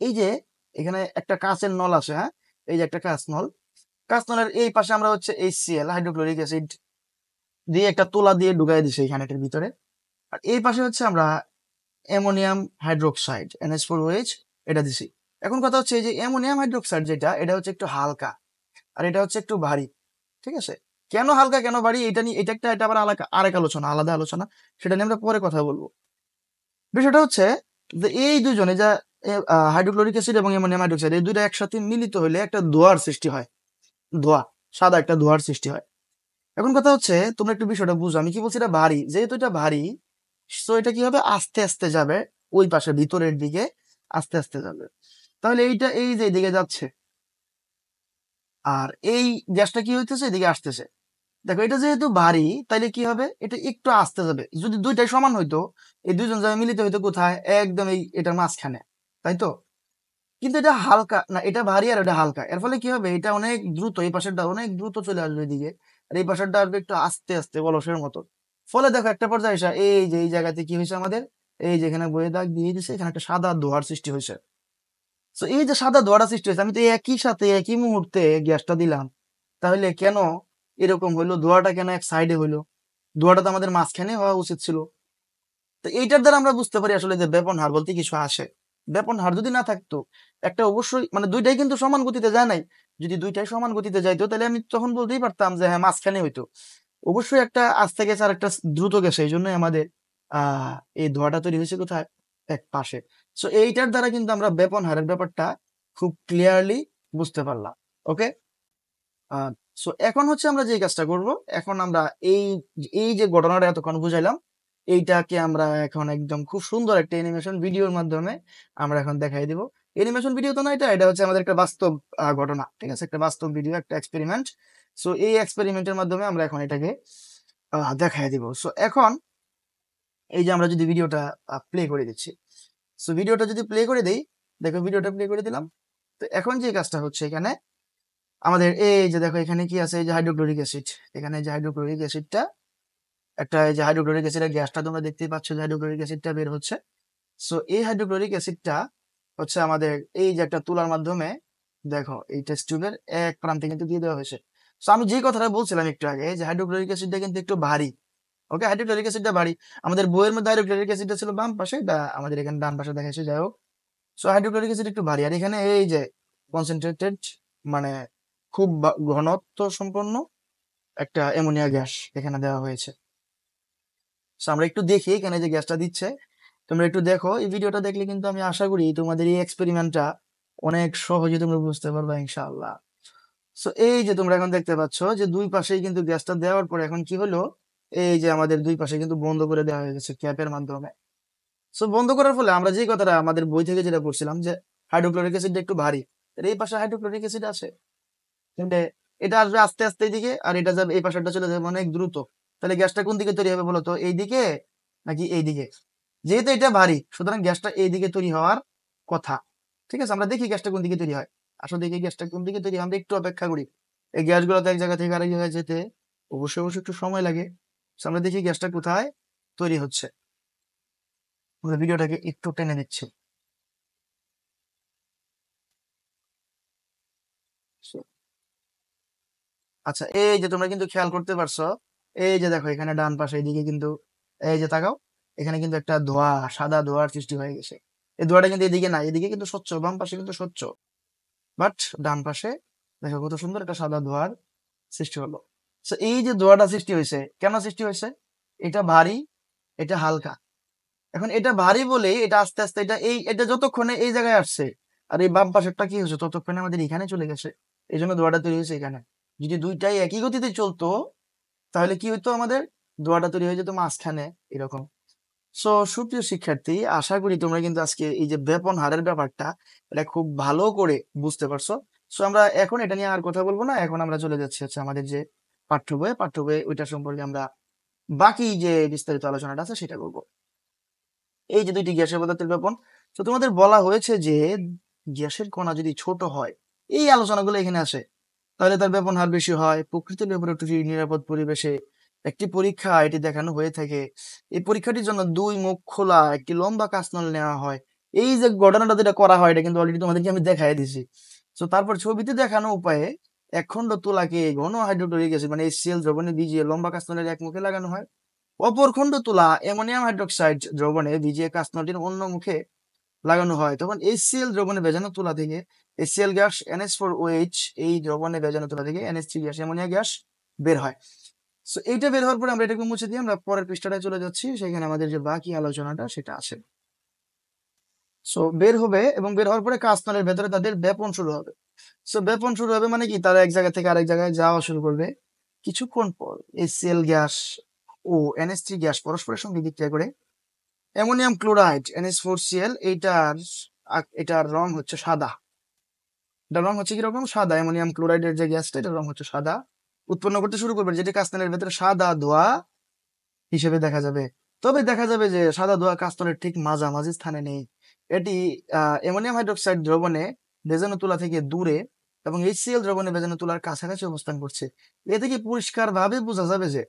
এই যে এখানে একটা কাঁচের নল আছে, হ্যাঁ, এই যে একটা কাঁচ নল। কাঁচ নলের এই পাশে আমরা হচ্ছে HCl, হাইড্রোক্লোরিক অ্যাসিড দিয়ে একটা তুলা দিয়ে ঢুকাই দিছি এখানে এটার ভিতরে। আর এই পাশে হচ্ছে আমরা অ্যামোনিয়াম হাইড্রোক্সাইড NH4OH এটা দিছি। এখন কথা হচ্ছে এই যে অ্যামোনিয়াম হাইড্রোক্সাইড যেটা, এটা হচ্ছে একটু হালকা আর এটা হচ্ছে একটু ভারী। ঠিক আছে? কেন হালকা কেন ভারী এটা নিয়ে, এটা আবার আরেক আলোচনা, আলাদা আলোচনা। সেটা নিয়ে আমরা পরে কথা বলবো। বিষয়টা হচ্ছে যে এই দুজনে যা হাইড্রোক্লোরিক অ্যাসিড এবং অ্যামোনিয়াম হাইড্রোক্সাইড, এই দুইটা একসাথে মিলিত হলে একটা ধোঁয়ার সৃষ্টি হয়। ধোঁয়া, সাদা একটা ধোঁয়ার সৃষ্টি হয়। এখন কথা হচ্ছে তোমরা একটু বিষয়টা বুঝো, আমি কি বলছি, এটা ভারী, যেহেতু এটা ভারী, তো এটা কি হবে, আস্তে আস্তে যাবে ওই পাশে ভিতরের দিকে, আস্তে আস্তে যাবে। তাহলে এইটা এই যে এদিকে যাচ্ছে, আর এই গ্যাসটা কি হইতেছে, এদিকে আসতেছে। দেখো, এটা যেহেতু ভারী, তাইলে কি হবে, এটা একটু আস্তে যাবে। যদি দুইটাই সমান হইতো, এই দুইজন যাবে মিলিত হইতো কোথায়, একদম এই এটার মাঝখানে, তাই তো? কিন্তু এটা হালকা না, এটা ভারী আর এটা হালকা, এর ফলে কি হবে, এটা অনেক দ্রুত, এই পাশেরটা অনেক দ্রুত চলে আসবে এদিকে, আর এই পাশেরটা আসবে একটু আস্তে আস্তে বলসের মতো। ফলে দেখো একটা পর্যায়ে এসে এই যে এই জায়গাতে কি হয়েছে আমাদের, এই যে এখানে বয়ে দাগ দিয়ে দিছে, এখানে একটা সাদা ধোঁয়ার সৃষ্টি হয়েছে। তো এই যে সাদা ধোঁয়াটা সৃষ্টি হয়েছে, আমি তো একই সাথে একই মুহূর্তে গ্যাসটা দিলাম, তাহলে কেন এরকম হইলো, ধোঁয়াটা কেন এক সাইডে হইলো? ধোঁয়াটা তো আমাদের মাঝখানে হওয়া উচিত ছিল। তো এইটার দ্বারা আমরা বুঝতে পারি আসলে যে ব্যাপন হার বলতে কিছু আসে। ব্যাপন হার যদি না থাকতো, একটা অবশ্যই মানে দুইটাই কিন্তু সমান গতিতে যায় নাই। যদি দুইটাই সমান গতিতে যাইতো, তাহলে আমি তখন বলতেই পারতাম যে হ্যাঁ, মাঝখানে হইতো। অবশ্যই একটা আস্তে গেছে আর একটা দ্রুত গেছে, এই জন্যই আমাদের আহ এই ধোঁয়াটা তৈরি হয়েছে কোথায়, এক পাশে। সো এইটার দ্বারা কিন্তু আমরা ব্যাপন হারের ব্যাপারটা খুব ক্লিয়ারলি বুঝতে পারলাম। ওকে। সো এখন হচ্ছে আমরা যে কাজটা করব, এখন আমরা এই এই যে ঘটনাটা এতক্ষণ বুঝাইলাম, এইটাকে আমরা এখন একদম খুব সুন্দর একটা অ্যানিমেশন ভিডিওর মাধ্যমে আমরা এখন দেখাই দিব। অ্যানিমেশন ভিডিও তো না, এটা হচ্ছে আমাদের একটা বাস্তব ঘটনা। ঠিক আছে? একটা বাস্তব ভিডিও, একটা এক্সপেরিমেন্ট। সো এই এক্সপেরিমেন্টের মাধ্যমে আমরা এখন এটাকে দেখাই দিব। সো এখন এই যে আমরা যদি ভিডিওটা প্লে করে দিচ্ছি, সো ভিডিওটা যদি প্লে করে দেই, দেখো ভিডিওটা প্লে করে দিলাম। তো এখন যে কাজটা হচ্ছে এখানে আমাদের এই যে দেখো এখানে কি আছে, এই যে হাইড্রোক্লোরিক অ্যাসিড, এখানে যে হাইড্রোক্লোরিক অ্যাসিডটা একটা, এই যে হাইড্রোক্লোরিক অ্যাসিডের গ্যাসটা তোমরা দেখতেই পাচ্ছ যে হাইড্রোক্লোরিক অ্যাসিডটা বের হচ্ছে। সো এই হাইড্রোক্লোরিক অ্যাসিডটা হচ্ছে আমাদের এই যে একটা তুলার মাধ্যমে দেখো এই টেস্ট টিউবের এক প্রান্তে কিন্তু দিয়ে দেওয়া হয়েছে। সো আমি যে কথাটা বলছিলাম একটু আগে যে হাইড্রোক্লোরিক অ্যাসিডটা কিন্তু একটু ভারী। ওকে, হাইড্রোক্লোরিক অ্যাসিডটা ভারী। আমাদের বইয়ের মধ্যে হাইড্রোক্লোরিক অ্যাসিডটা ছিল বাম পাশে, আমাদের এখানে ডান পাশে দেখাচ্ছে, যাই হোক। সো হাইড্রোক্লোরিক অ্যাসিড একটু ভারী, আর এখানে এই যে কনসেন্ট্রেটেড মানে খুব ঘনত্ব সম্পন্ন একটা অ্যামোনিয়া গ্যাস এখানে দেওয়া হয়েছে। সো আমরা একটু দেখি এখানে যে গ্যাসটা দিচ্ছে, তোমরা একটু দেখো এই ভিডিওটা দেখলে কিন্তু আমি আশা করি তোমাদের এই এক্সপেরিমেন্টটা অনেক সহজে তোমরা বুঝতে পারবে ইনশাআল্লাহ। সো এই যে তোমরা এখন দেখতে পাচ্ছ যে দুই পাশেই কিন্তু গ্যাসটা দেওয়ার পরে এখন কি হলো, এই যে আমাদের দুই পাশে কিন্তু বন্ধ করে দেওয়া হয়ে গেছে ক্যাপের মাধ্যমে। সো বন্ধ করার ফলে আমরা যে কথাটা আমাদের বই থেকে যেটা পড়ছিলাম যে হাইড্রোক্লোরিক অ্যাসিডটা একটু ভারী, আর এই পাশে হাইড্রোক্লোরিক অ্যাসিড আছে, কিন্তু এটা আসবে আস্তে আস্তে এইদিকে, আর এটা যাবে এই পাশেরটা চলে যাবে অনেক দ্রুত। তাহলে গ্যাসটা কোন দিকে তৈরি হবে বলো তো, এইদিকে নাকি এইদিকে? যেহেতু এটা ভারী সুতরাং গ্যাসটা এইদিকে তৈরি হওয়ার কথা। ঠিক আছে, আমরা দেখি গ্যাসটা কোন দিকে তৈরি হয়। আসলে দেখি গ্যাসটা কোন দিকে তৈরি হয়, আমরা একটু অপেক্ষা করি। এই গ্যাসগুলো তো এক জায়গা থেকে আরেক জায়গায় যেতে অবশ্যই অবশ্যই একটু সময় লাগে। So, আমরা দেখি গ্যাসটা কোথায় তৈরি হচ্ছে। আমরা ভিডিওটাকে একটু টেনে দিচ্ছি। So, আচ্ছা, এই যে তোমরা কিন্তু খেয়াল করতে পারছো, এই যে দেখো এখানে ডান পাশে এইদিকে কিন্তু, এই যে তাকাও, এখানে কিন্তু একটা ধোঁয়া, সাদা ধোঁয়ার সৃষ্টি হয়ে গেছে। এই ধোঁয়াটা কিন্তু এদিকে না, এদিকে কিন্তু স্বচ্ছ, বাম পাশে কিন্তু স্বচ্ছ, বাট ডান পাশে দেখো কত সুন্দর একটা সাদা ধোঁয়ার সৃষ্টি হলো। তো এই যে ধোঁয়াটা সৃষ্টি হয়েছে, কেন সৃষ্টি হয়েছে? এটা ভারী, এটা হালকা। এখন এটা ভারী বলেই এটা আস্তে আস্তে এটা যতক্ষণে এই জায়গায় আসছে, আর এই বাম পাশেরটা কি হয়েছে ততক্ষণে আমাদের এখানে চলে গেছে। এই জন্য ধোঁয়াটা তৈরি হয়েছে এখানে। যদি দুইটাই একই গতিতে চলতো তাহলে কি হইতো, আমাদের ধোঁয়াটা তৈরি হয়ে যেত মাঝখানে এরকম। সো সুপ্রিয় শিক্ষার্থী, আশা করি তোমরা কিন্তু আজকে এই যে ব্যাপন হারের ব্যাপারটা এটা খুব ভালো করে বুঝতে পারছো। সো আমরা এখন এটা নিয়ে আর কথা বলবো না, এখন আমরা চলে যাচ্ছি হচ্ছে আমাদের যে পাঠ্য বই ওইটা সম্পর্কে আমরা বাকি যে বিস্তারিত আলোচনাটা আছে সেটা করবো। এই যে দুইটি গ্যাসীয় পদার্থের ব্যাপন, তো তোমাদের বলা হয়েছে যে গ্যাসের কণা যদি ছোট হয়, এই আলোচনাগুলো এখানে আসে, তাহলে তার ব্যাপন হার বেশি হয়। প্রকৃত ল্যাবরেটরি নিরাপদ পরিবেশে একটি পরীক্ষা এটি দেখানো হয়ে থাকে। এই পরীক্ষাটির জন্য দুই মুখ খোলা একটি লম্বা কাঁচনল নেওয়া হয়। এই যে ঘটনাটা যেটা করা হয় এটা কিন্তু অলরেডি তোমাদেরকে আমি দেখাই দিছি। তো তারপর ছবিতে দেখানো উপায়ে একখণ্ড তুলাকে ঘন হাইড্রোক্লোরিক অ্যাসিড মানে HCl দ্রবণে ভিজিয়ে লম্বা কাঁচনলের এক মুখে লাগানো হয়। অপর খণ্ড তুলা অ্যামোনিয়াম হাইড্রোক্সাইড দ্রবণে ভিজিয়ে কাঁচনলটির অন্য মুখে লাগানো হয়। তখন HCl দ্রবণে ভেজানো তুলা থেকে HCl গ্যাস NH4OH, এই দ্রবণে ভেজানো তুলা থেকে NH3 গ্যাস অ্যামোনিয়া গ্যাস বের হয়। সো এইটা বের হওয়ার পরে আমরা এটাকে মুছে দিয়ে আমরা পরের পৃষ্ঠাটায় চলে যাচ্ছি, সেখানে আমাদের যে বাকি আলোচনাটা সেটা আছে। সো বের হবে এবং বের হওয়ার পরে কাঁচনলের ভেতরে তাদের ব্যাপন শুরু হবে। সো ব্যাপন শুরু হবে মানে কি, তারা এক জায়গা থেকে আরেক জায়গায় যাওয়া শুরু করবে। কিছুক্ষণ পর HCl গ্যাস ও NH3 গ্যাস পরস্পরের সঙ্গে বিক্রিয়া করে অ্যামোনিয়াম ক্লোরাইড NH4Cl, এটার রং হচ্ছে সাদা। এটার রং হচ্ছে কিরকম, সাদা। অ্যামোনিয়াম ক্লোরাইডের যে গ্যাসটা এটার রং হচ্ছে সাদা, উৎপন্ন করতে শুরু করবে, যেটি কাঁচনলের ভেতরে সাদা ধোঁয়া হিসেবে দেখা যাবে। তবে দেখা যাবে যে সাদা ধোঁয়া কাঁচনলের ঠিক মাঝামাঝি স্থানে নেই। এটি অ্যামোনিয়াম হাইড্রোক্সাইড দ্রবণে ভেজানো তুলা থেকে দূরে এবং HCl দ্রবণে ভেজানো তুলার কাছাকাছি অবস্থান করছে। এ থেকে পরিষ্কার ভাবে বোঝা যাবে যে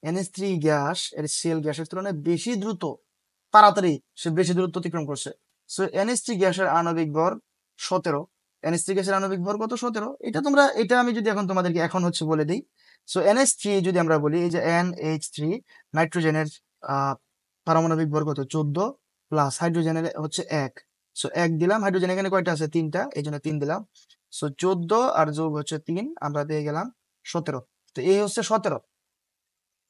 NH3 গ্যাস HCl গ্যাসের তুলনায় বেশি দ্রুত, তাড়াতাড়ি সে বেশি দূরত্ব অতিক্রম করছে। সো NH3 গ্যাসের আণবিক ভর 17। NH3 গ্যাসের আণবিক ভর কত, 17। এটা আমি যদি এখন তোমাদেরকে এখন হচ্ছে বলে দিই। সো NH3 যদি আমরা বলি, এই যে NH3 নাইট্রোজেনের পারমাণবিক ভর কত, 14, প্লাস হাইড্রোজেনের হচ্ছে 1। সো 1 দিলাম, হাইড্রোজেন এখানে কয়টা আছে, 3টা, এই জন্য 3 দিলাম। সো 14 আর যোগ হচ্ছে 3, আমরা পেয়ে গেলাম 17। তো এই হচ্ছে 17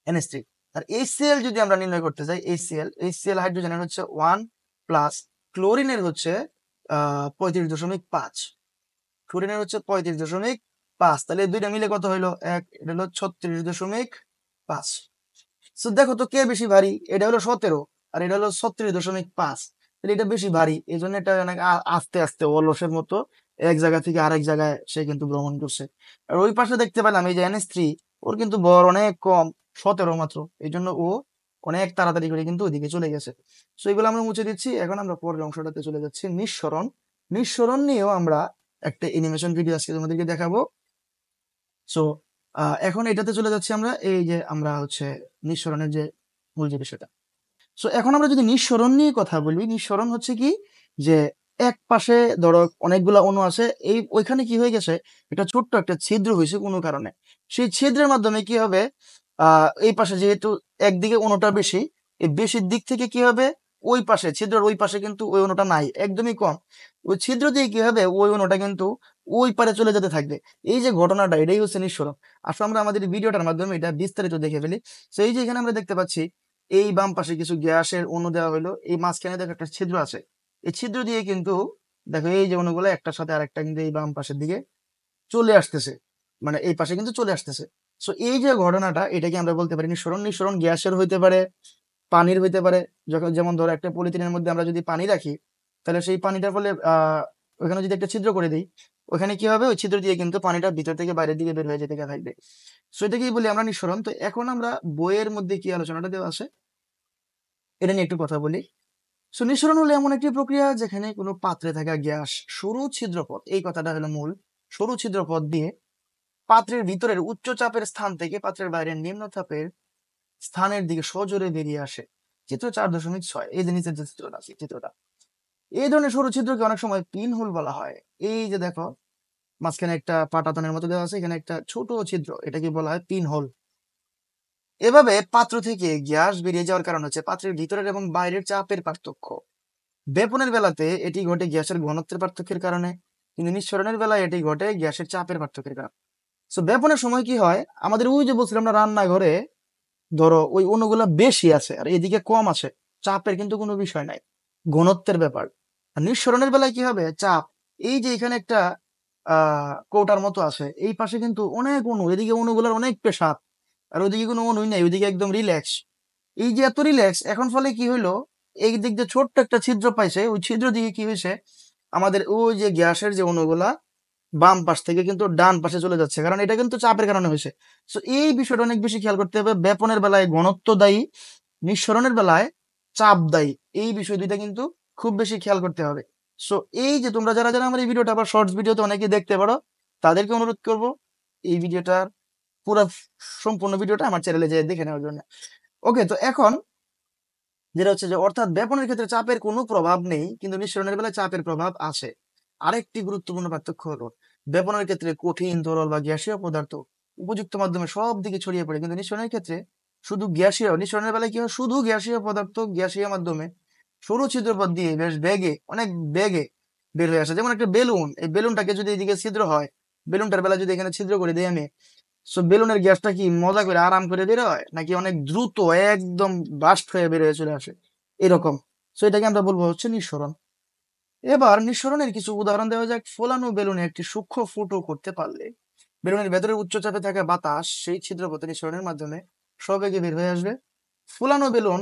NH3। আর HCl যদি আমরা নির্ণয় করতে চাই, HCl হাইড্রোজেনের হচ্ছে 1, প্লাস ক্লোরিনের হচ্ছে 35.5, ক্লোরিনের হচ্ছে 35.5। তাহলে এই দুইটা মিলে কত হইলো, এটা হলো 36.5। সো দেখো তো কে বেশি ভারী, এটা হলো 17 আর এটা হলো 36.5। তাহলে এটা বেশি ভারী, এই জন্য এটা অনেক আস্তে আস্তে অলসের মতো এক জায়গা থেকে আরেক জায়গায় সে কিন্তু ভ্রমণ করছে। আর ওই পাশে দেখতে পেলাম এই যে NH3, ওর কিন্তু ভর অনেক কম, 17 মাত্র। এই জন্য ও অনেক তাড়াতাড়ি করে কিন্তু ওইদিকে চলে গেছে। সো এগুলো আমরা মুছে দিচ্ছি। এখন আমরা পরের অংশটাতে চলে যাচ্ছি, নিঃসরণ। নিঃসরণ নিয়েও আমরা একটা অ্যানিমেশন ভিডিও আজকে তোমাদেরকে দেখাবো। সো এখন এটাতে চলে যাচ্ছি আমরা, এই যে আমরা হচ্ছে নিঃসরণের যে মূল যে বিষয়টা। সো এখন আমরা যদি নিঃসরণ নিয়ে কথা বলি, নিঃসরণ হচ্ছে কি যে এক পাশে ধরো অনেকগুলা অণু আছে, এই ওইখানে কি হয়ে গেছে, একটা ছোট্ট একটা ছিদ্র হয়েছে কোনো কারণে। সেই ছিদ্রের মাধ্যমে কি হবে, এই পাশে যেহেতু একদিকে অণুটা বেশি, এই বেশির দিক থেকে কি হবে, ওই পাশে ছিদ্রের ওই পাশে কিন্তু ওই অণুটা নাই, একদমই কম। ওই ছিদ্র দিয়ে কি হবে, ওই অণুটা কিন্তু ওই পারে চলে যেতে থাকবে। এই যে ঘটনাটা, এটাই হচ্ছে নিঃসরণ। আসলে আমরা আমাদের ভিডিওটার মাধ্যমে এটা বিস্তারিত দেখে ফেলি। তো এই যে এখানে আমরা দেখতে পাচ্ছি, এই বাম পাশে কিছু গ্যাসের অণু দেওয়া হলো, এই মাঝখানে দেখো একটা ছিদ্র আছে, এই ছিদ্র দিয়ে কিন্তু দেখো এই যে অণুগুলো একটার সাথে আরেকটা কিন্তু এই বাম পাশের দিকে চলে আসতেছে, মানে এই পাশে কিন্তু চলে আসতেছে। সো এই যে ঘটনাটা, এটাকে আমরা বলতে পারি নিঃসরণ। নিঃসরণ গ্যাসের হইতে পারে, পানির হইতে পারে। যখন যেমন ধরো একটা পলিথিনের মধ্যে আমরা যদি পানি রাখি, তাহলে সেই পানিটার ফলে ওখানে যদি একটা ছিদ্র করে দিই, ওখানে কি হবে, ওই ছিদ্র দিয়ে কিন্তু পানিটা ভিতর থেকে বাইরের দিকে বের হয়ে যেতে থাকবে। সো এটাকেই বলি আমরা নিঃসরণ। তো এখন আমরা বইয়ের মধ্যে কি আলোচনাটা দেওয়া আছে এটা নিয়ে একটু কথা বলি। সো নিঃসরণ হলো এমন একটি প্রক্রিয়া যেখানে কোনো পাত্রে থাকা গ্যাস সরু ছিদ্রপথ, এই কথাটা হলো মূল, সরু ছিদ্রপথ দিয়ে পাত্রের ভিতরের উচ্চ চাপের স্থান থেকে পাত্রের বাইরের নিম্ন চাপের স্থানের দিকে সজোরে বেরিয়ে আসে। চিত্র 4.6, এই যে নিচের যে চিত্রটা আছে, চিত্রটা, এই ধরনের সরু ছিদ্রকে অনেক সময় পিন হোল বলা হয়। এই যে দেখো মাঝখানে একটা পাটাতনের মতো দেওয়া আছে, এখানে একটা ছোট ছিদ্র, এটাকে বলা হয় পিন হোল। এভাবে পাত্র থেকে গ্যাস বেরিয়ে যাওয়ার কারণ হচ্ছে পাত্রের ভিতরের এবং বাইরের চাপের পার্থক্য। বেপনের বেলাতে এটি ঘটে গ্যাসের ঘনত্বের পার্থক্যের কারণে, কিন্তু নিঃসরণের বেলায় এটি ঘটে গ্যাসের চাপের পার্থক্যের কারণে। সো বেপনের সময় কি হয়, আমাদের ওই যে বলছিলাম না রান্নাঘরে ধরো ওই অণুগুলা বেশি আছে আর এদিকে কম আছে, চাপের কিন্তু কোনো বিষয় নাই, ঘনত্বের ব্যাপার। আর নিঃসরণের বেলায় কি হবে, চাপ, এই যে এখানে একটা কৌটার মতো আছে, এই পাশে কিন্তু অনেক অণু, এদিকে অণুগুলার অনেক পেশাব, আর ওইদিকে কোনো অণুই নাই, ওইদিকে একদম রিল্যাক্স। এই যে এত রিল্যাক্স, এখন ফলে কি হইলো, এই দিক দিয়ে ছোট্ট একটা ছিদ্র পাইছে, ওই ছিদ্র দিয়ে কি হয়েছে, আমাদের ওই যে গ্যাসের যে অণুগুলা বাম পাশ থেকে কিন্তু ডান পাশে চলে যাচ্ছে, কারণ এটা কিন্তু চাপের কারণে হয়েছে। সো এই বিষয়টা অনেক বেশি খেয়াল করতে হবে। বেপনের বেলায় ঘনত্ব দায়ী, নিঃসরণের বেলায় চাপ দায়ী, এই বিষয় দুইটা কিন্তু খুব বেশি খেয়াল করতে হবে। সো এই যে তোমরা যারা যারা আমার এই ভিডিওটা আবার শর্টস ভিডিওতে অনেকে দেখতে পারো, তাদেরকে অনুরোধ করব এই ভিডিওটার পুরো সম্পূর্ণ ভিডিওটা আমার চ্যানেলে যেয়ে দেখে নেওয়ার জন্য। ওকে, তো এখন যেটা হচ্ছে যে অর্থাৎ বেপনের ক্ষেত্রে চাপের কোনো প্রভাব নেই, কিন্তু নিঃসরণের বেলায় চাপের প্রভাব আছে। আরেকটি গুরুত্বপূর্ণ পার্থক্য হলো, বেপনের ক্ষেত্রে কঠিন, তরল বা গ্যাসীয় পদার্থ উপযুক্ত মাধ্যমে সব দিকে ছড়িয়ে পড়ে, কিন্তু নিঃসরণের ক্ষেত্রে শুধু গ্যাসীয়, নিঃসরণের বেলায় কি হয়, শুধু গ্যাসীয় পদার্থ গ্যাসীয় মাধ্যমে সরু ছিদ্রপথ দিয়ে বেশ বেগে, অনেক বেগে বের হয়ে আসে। যেমন একটা বেলুন, এই বেলুনটাকে যদি এদিকে ছিদ্র হয়, বেলুনটার বেলা যদি এখানে ছিদ্র করে দিই আমি, সো বেলুনের গ্যাসটা কি মজা করে আরাম করে বের হয়, নাকি অনেক দ্রুত একদম বাস্ট হয়ে বের হয়ে চলে আসে এরকম। সো এটাকে আমরা বলবো হচ্ছে নিঃসরণ। এবার নিঃসরণের কিছু উদাহরণ দেওয়া যাক। ফোলানো বেলুনে একটি সূক্ষ্ম ফুটো করতে পারলে বেলুনের ভেতরে উচ্চচাপে থাকা বাতাস সেই ছিদ্রপথে নিঃসরণের মাধ্যমে সবেগে বের হয়ে আসবে। ফোলানো বেলুন,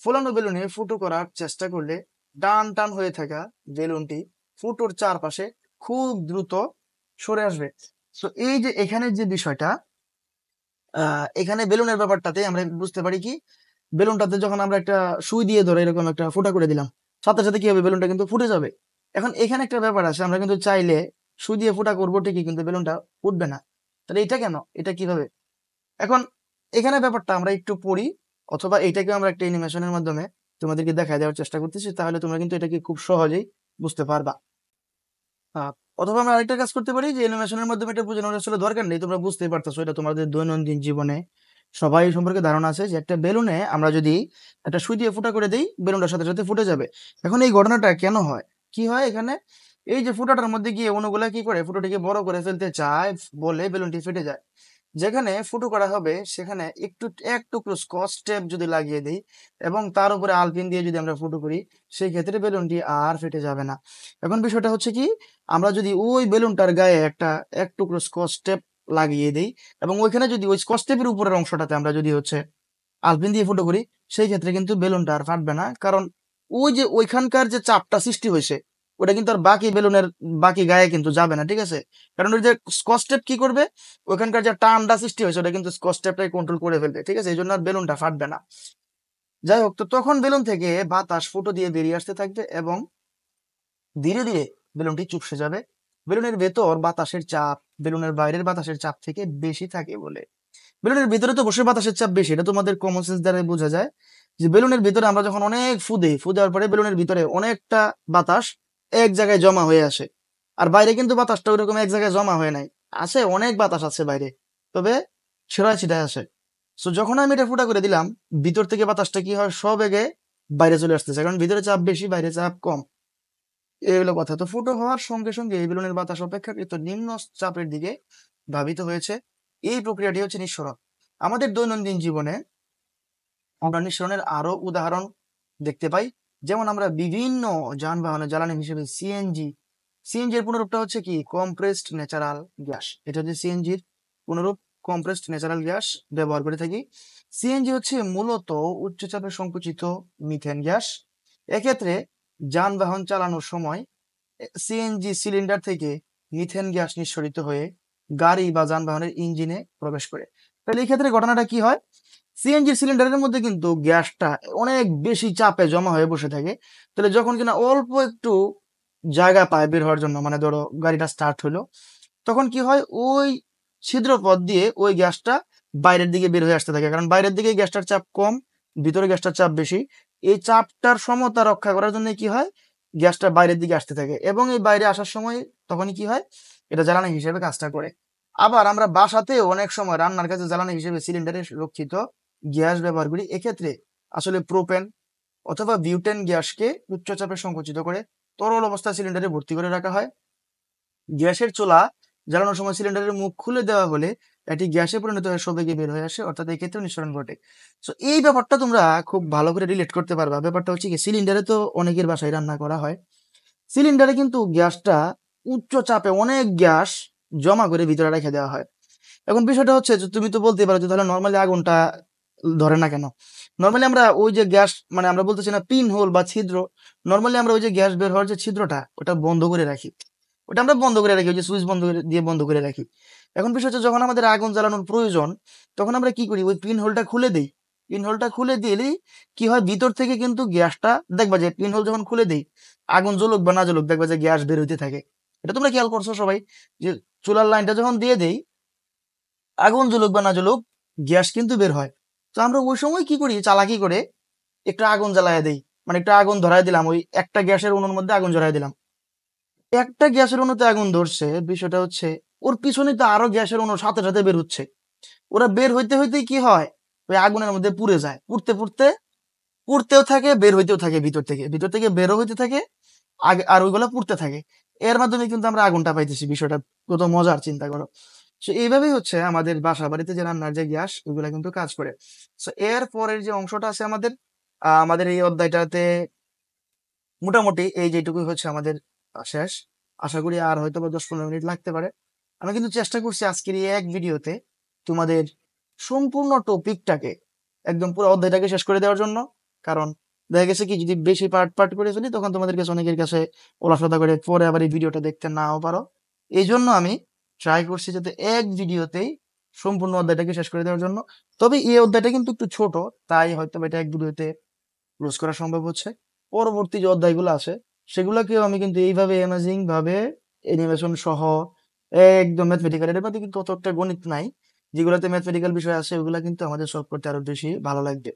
ফোলানো বেলুনে ফুটো করার চেষ্টা করলে টান টান হয়ে থাকা বেলুনটি ফুটোর চারপাশে খুব দ্রুত সরে আসবে। সো এই যে এখানে যে বিষয়টা, এখানে বেলুনের ব্যাপারটাতে আমরা বুঝতে পারি কি, বেলুনটাতে যখন আমরা একটা সুই দিয়ে ধরে এরকম একটা ফুটা করে দিলাম, সাথে সাথে কি হবে, বেলুনটা কিন্তু ফুটে যাবে। এখন এখানে একটা ব্যাপার আছে, আমরা কিন্তু চাইলে সুই দিয়ে ফুটা করবো ঠিকই, কিন্তু বেলুনটা ফুটবে না। তাহলে এটা কেন, এটা কিভাবে, এখন এখানে ব্যাপারটা আমরা একটু পড়ি, অথবা এটাকে আমরা একটা অ্যানিমেশনের মাধ্যমে তোমাদেরকে দেখায় দেওয়ার চেষ্টা করতেছি, তাহলে তোমরা কিন্তু এটাকে খুব সহজেই বুঝতে পারবা। আহ, অথবা আমরা আরেকটা কাজ করতে পারি, যে অ্যানিমেশনের মাধ্যমে এটা বোঝানোর আসলে দরকার নেই, তোমরা বুঝতেই পারতেছো, এটা তোমাদের দৈনন্দিন জীবনে সবাই সম্পর্কে ধারণা আছে, যে একটা বেলুনে আমরা যদি একটা সুই দিয়ে ফুটা করে দিই, বেলুনটার সাথে সাথে ফুটে যাবে। এখন এই ঘটনাটা কেন হয়, কি হয় এখানে, এই যে ফুটাটার মধ্যে গিয়ে অণুগুলা কি করে, ফুটোটিকে বড় করে ফেলতে চায় বলে বেলুনটি ফেটে যায়। যেখানে ফুটো করা হবে সেখানে একটু এক টুকরো স্কচ টেপ যদি লাগিয়ে দিই এবং তার উপরে আলপিন দিয়ে যদি আমরা ফুটো করি, সেই ক্ষেত্রে বেলুনটি আর ফেটে যাবে না। এখন বিষয়টা হচ্ছে কি, আমরা যদি ওই বেলুনটার গায়ে একটা এক টুকরো স্কচ টেপ লাগিয়ে দিই এবং ওইখানে যদি ওই স্কচ টেপের উপরের অংশটাতে আমরা যদি হচ্ছে আলপিন দিয়ে ফুটো করি, সেই ক্ষেত্রে কিন্তু বেলুনটা আর ফাটবে না, কারণ ওই যে ওইখানকার যে চাপটা সৃষ্টি হয়েছে, ওটা কিন্তু আর বাকি বেলুনের বাকি গায়ে কিন্তু যাবে না, ঠিক আছে? কারণ ওই যে স্কচ টেপ কি করবে, ওখানকার যে টানটা সৃষ্টি হয়েছে ওটা কিন্তু স্কচ টেপটাই কন্ট্রোল করে ফেলবে, ঠিক আছে? এই জন্য আর বেলুনটা ফাটবে না। যাই হোক, তো তখন বেলুন থেকে বাতাস ফুটো দিয়ে বেরিয়ে আসতে থাকবে এবং ধীরে ধীরে বেলুনটি চুপসে যাবে। বেলুনের ভেতর বাতাসের চাপ বেলুনের বাইরের বাতাসের চাপ থেকে বেশি থাকে বলে। বেলুনের ভিতরে তো অবশ্যই বাতাসের চাপ বেশি, এটা তোমাদের কমন সেন্স দ্বারা বোঝা যায়। যে বেলুনের ভিতরে আমরা যখন অনেক ফু দেওয়ার পরে বেলুনের ভিতরে অনেকটা বাতাস এক জায়গায় জমা হয়ে আসে। আর বাইরে কিন্তু বাতাসটা ওইরকম এক জায়গায় জমা হয়ে নাই, আছে অনেক বাতাস আছে বাইরে, তবে ছড়ায় ছিটায় আসে। সো যখন আমি এটা ফুটা করে দিলাম, ভিতর থেকে বাতাসটা কি হয়, সব এগে বাইরে চলে আসতেছে, কারণ ভিতরে চাপ বেশি বাইরে চাপ কম। এই হলো কথা। তো ফুটো হওয়ার সঙ্গে সঙ্গে এই বেলুনের বাতাস অপেক্ষাকৃত নিম্ন চাপের দিকে ধাবিত হয়েছে। এই প্রক্রিয়াটি হচ্ছে নিঃসরণ। আমাদের দৈনন্দিন জীবনে আমরা নিঃসরণের আরো উদাহরণ দেখতে পাই। যেমন আমরা বিভিন্ন যানবাহনের জ্বালানি হিসেবে সিএনজি এর পুনরূপটা হচ্ছে কি, কম্প্রেসড ন্যাচারাল গ্যাস। এটা হচ্ছে সিএনজির পুনরূপ, কম্প্রেসড ন্যাচারাল গ্যাস ব্যবহার করে থাকি। সিএনজি হচ্ছে মূলত উচ্চচাপে সংকুচিত মিথেন গ্যাস। এক্ষেত্রে যানবাহন চালানোর সময় সিএনজি সিলিন্ডার থেকে মিথেন গ্যাস নিঃসরিত হয়ে গাড়ি বা যানবাহনের ইঞ্জিনে প্রবেশ করে। তাহলে এই ক্ষেত্রে ঘটনাটা কি হয়, সিএনজি সিলিন্ডারের মধ্যে কিন্তু গ্যাসটা অনেক বেশি চাপে জমা হয়ে বসে থাকে। তাহলে যখন কিনা অল্প একটু জায়গা পায় বের হওয়ার জন্য, মানে ধরো গাড়িটা স্টার্ট হলো, তখন কি হয়, ওই ছিদ্র পথ দিয়ে ওই গ্যাসটা বাইরের দিকে বের হয়ে আসতে থাকে, কারণ বাইরের দিকে গ্যাসটার চাপ কম, ভিতরে গ্যাসটার চাপ বেশি। এই চাপটার সমতা রক্ষা করার জন্য কি হয়, গ্যাসটা বাইরের দিকে আসতে থাকে এবং এই বাইরে আসার সময় তখনই কি হয়, এটা জ্বালানি হিসেবে কাজটা করে। আবার আমরা বাসাতেও অনেক সময় রান্নার কাজে জ্বালানি হিসেবে সিলিন্ডারে রক্ষিত গ্যাস ব্যবহার করি। এক্ষেত্রে আসলে প্রোপেন অথবা বিউটেন গ্যাসকে উচ্চচাপে সংকুচিত করে তরল অবস্থায় সিলিন্ডারে ভর্তি করে রাখা হয়। গ্যাসের চুলা জ্বালানোর সময় সিলিন্ডারের মুখ খুলে দেওয়া হলে এটি গ্যাসে পরিণত হয়ে সবেগে বের হয়ে আসে, অর্থাৎ এই ক্ষেত্রে নিঃসরণ ঘটে। তো এই ব্যাপারটা তোমরা খুব ভালো করে রিলেট করতে পারবা। ব্যাপারটা হচ্ছে কি, সিলিন্ডারে তো অনেকের বাসায় রান্না করা হয়, সিলিন্ডারে কিন্তু গ্যাসটা উচ্চ চাপে অনেক গ্যাস জমা করে ভিতরে রেখে দেওয়া হয়। এখন বিষয়টা হচ্ছে যে তুমি তো বলতে পারো যে তাহলে নর্মালি আগুনটা ধরে না কেন? নর্মালি আমরা ওই যে গ্যাস, মানে আমরা বলতেছি না পিন হোল বা ছিদ্র, নর্মালি আমরা ওই যে গ্যাস বের হওয়ার যে ছিদ্রটা ওটা বন্ধ করে রাখি। ওটা আমরা বন্ধ করে রাখি, ওই যে সুইচ বন্ধ করে দিয়ে বন্ধ করে রাখি। এখন বিষয় হচ্ছে যখন আমাদের আগুন জ্বালানোর প্রয়োজন, তখন আমরা কি করি, ওই পিন হোলটা খুলে দেই। পিন হোলটা খুলে দিলেই কি হয়, ভিতর থেকে কিন্তু গ্যাসটা, দেখবা যে পিন হোল যখন খুলে দেই, আগুন জ্বলুক বা না জ্বলুক, দেখবা যে গ্যাস বের হইতে থাকে। এটা তোমরা খেয়াল করছো সবাই, যে চুলার লাইনটা যখন দিয়ে দেই, আগুন জ্বলুক বা না জ্বলুক, গ্যাস কিন্তু বের হয়। তো আমরা ওই সময় কি করি, চালাকি করে একটু আগুন জ্বালায় দেই, মানে একটু আগুন ধরায় দিলাম, ওই একটা গ্যাসের উনুন মধ্যে আগুন ধরায় দিলাম। একটা গ্যাসের অণুতে আগুন ধরছে, বিষয়টা হচ্ছে ওর পিছনে তো আরো গ্যাসের অণু সাথে সাথে বের হচ্ছে। ওরা বের হইতে হইতে কি হয়, ওই আগুনের মধ্যে পুড়ে যায়, পুড়তে পুড়তে পুড়তেও থাকে, বের হইতেও থাকে, ভিতর থেকে বেরো হইতে থাকে, আগে আর ওইগুলো পুড়তে থাকে। এর মাধ্যমে কিন্তু আমরা আগুনটা পাইতেছি। বিষয়টা কত মজার, চিন্তা করো। তো এইভাবেই হচ্ছে আমাদের বাসা বাড়িতে যে রান্নার যে গ্যাস, ওইগুলা কিন্তু কাজ করে। তো এর পরের যে অংশটা আছে আমাদের, আমাদের এই অধ্যায়টাতে মোটামুটি এই যেটুকুই হচ্ছে আমাদের শেষ। আশা করি আর হয়তো বা 10-15 মিনিট লাগতে পারে। আমি কিন্তু চেষ্টা করছি আজকের এই এক ভিডিওতে তোমাদের সম্পূর্ণ টপিকটাকে, একদম পুরো অধ্যায়টাকে শেষ করে দেওয়ার জন্য। কারণ দেখা গেছে কি, যদি বেশি পার্ট পার্ট করে ফেলি তখন তোমাদের কাছে, অনেকের কাছে ওলাসদা করে পরে আবার এই ভিডিওটা দেখতে নাও পারো। এই জন্য আমি ট্রাই করছি যাতে এক ভিডিওতেই সম্পূর্ণ অধ্যায়টাকে শেষ করে দেওয়ার জন্য। তবে এই অধ্যায়টা কিন্তু একটু ছোট, তাই হয়তো বা এটা এক ভিডিওতে ক্লোজ করা সম্ভব হচ্ছে। পরবর্তী যে অধ্যায়গুলো আছে সেগুলোকেও আমি কিন্তু এইভাবে অ্যামেজিং ভাবে অ্যানিমেশন সহ একদম ম্যাথমেটিক্যাল, এর মধ্যে কিন্তু অতটা গণিত নাই, যেগুলোতে ম্যাথমেটিক্যাল বিষয় আছে ওগুলা কিন্তু আমাদের সলভ করতে আরো বেশি ভালো লাগবে।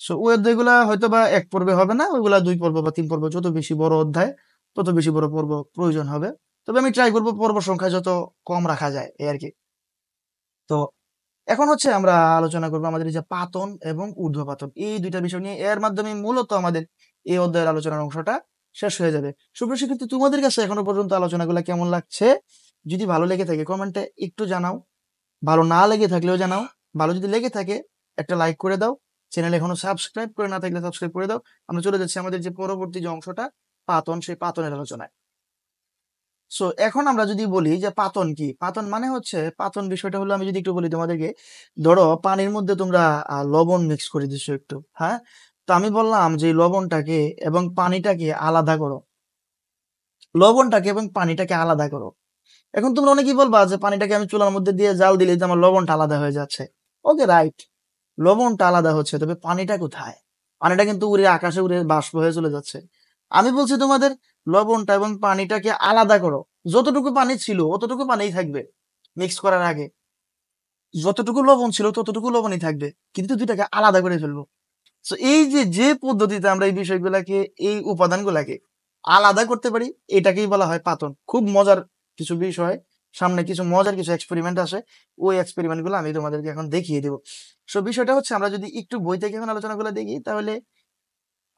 সো ওই অধ্যায়গুলা হয়তো বা এক পর্বে হবে না, ওইগুলা 2 পর্ব বা 3 পর্ব, যত বেশি বড় অধ্যায় তত বেশি বড় পর্ব প্রয়োজন হবে। তবে আমি ট্রাই করবো পর্ব সংখ্যা যত কম রাখা যায়, এই আর কি। তো এখন হচ্ছে আমরা আলোচনা করবো আমাদের এই যে পাতন এবং ঊর্ধ্বপাতন, এই দুইটা বিষয় নিয়ে। এর মাধ্যমে মূলত আমাদের এই অধ্যায়ের আলোচনার অংশটা শেষ হয়ে যাবে। সুপ্রশিক্ষিত, তোমাদের কাছে এখনো পর্যন্ত আলোচনাগুলো কেমন লাগছে? যদি ভালো লেগে থাকে কমেন্টে একটু জানাও, ভালো না লেগে থাকলেও জানাও। ভালো যদি লেগে থাকে একটা লাইক করে দাও, চ্যানেল এখনো সাবস্ক্রাইব করে না থাকলে সাবস্ক্রাইব করে দাও। আমরা চলে যাচ্ছি আমাদের যে পরবর্তী যে অংশটা, পাতন, সেই পাতনের আলোচনায়। সো এখন আমরা যদি বলি যে পাতন কি, পাতন মানে হচ্ছে, পাতন বিষয়টা হলো, আমি যদি একটু বলি তোমাদেরকে, ধরো পানির মধ্যে তোমরা লবণ মিক্স করে দিচ্ছ একটু, হ্যাঁ? তো আমি বললাম যে এই লবণটাকে এবং পানিটাকে আলাদা করো। লবণটাকে এবং পানিটাকে আলাদা করো। এখন তোমরা অনেকেই বলবা যে পানিটাকে আমি চুলার মধ্যে দিয়ে জাল দিলে তো আমার লবণটা আলাদা হয়ে যাচ্ছে। ওকে, রাইট, লবণটা আলাদা হচ্ছে, তবে পানিটা কোথায়? পানিটা কিন্তু উড়ে আকাশে উড়ে বাষ্প হয়ে চলে যাচ্ছে। আমি বলছি তোমাদের লবণটা এবং পানিটাকে আলাদা করো। যতটুকু পানি ছিল অতটুকু পানিই থাকবে মিক্স করার আগে, যতটুকু লবণ ছিল ততটুকু লবণই থাকবে, কিন্তু দুইটাকে আলাদা করে ফেলবো। তো এই যে যে পদ্ধতিতে আমরা এই বিষয়গুলাকে, এই উপাদানগুলাকে আলাদা করতে পারি, এটাকেই বলা হয় পাতন। খুব মজার কিছু বিষয়, সামনে কিছু মজার কিছু এক্সপেরিমেন্ট আছে, ওই এক্সপেরিমেন্ট গুলো আমি তোমাদেরকে এখন দেখিয়ে দেবো। সো বিষয়টা হচ্ছে, আমরা যদি একটু বই থেকে এখন আলোচনাগুলো দেখি, তাহলে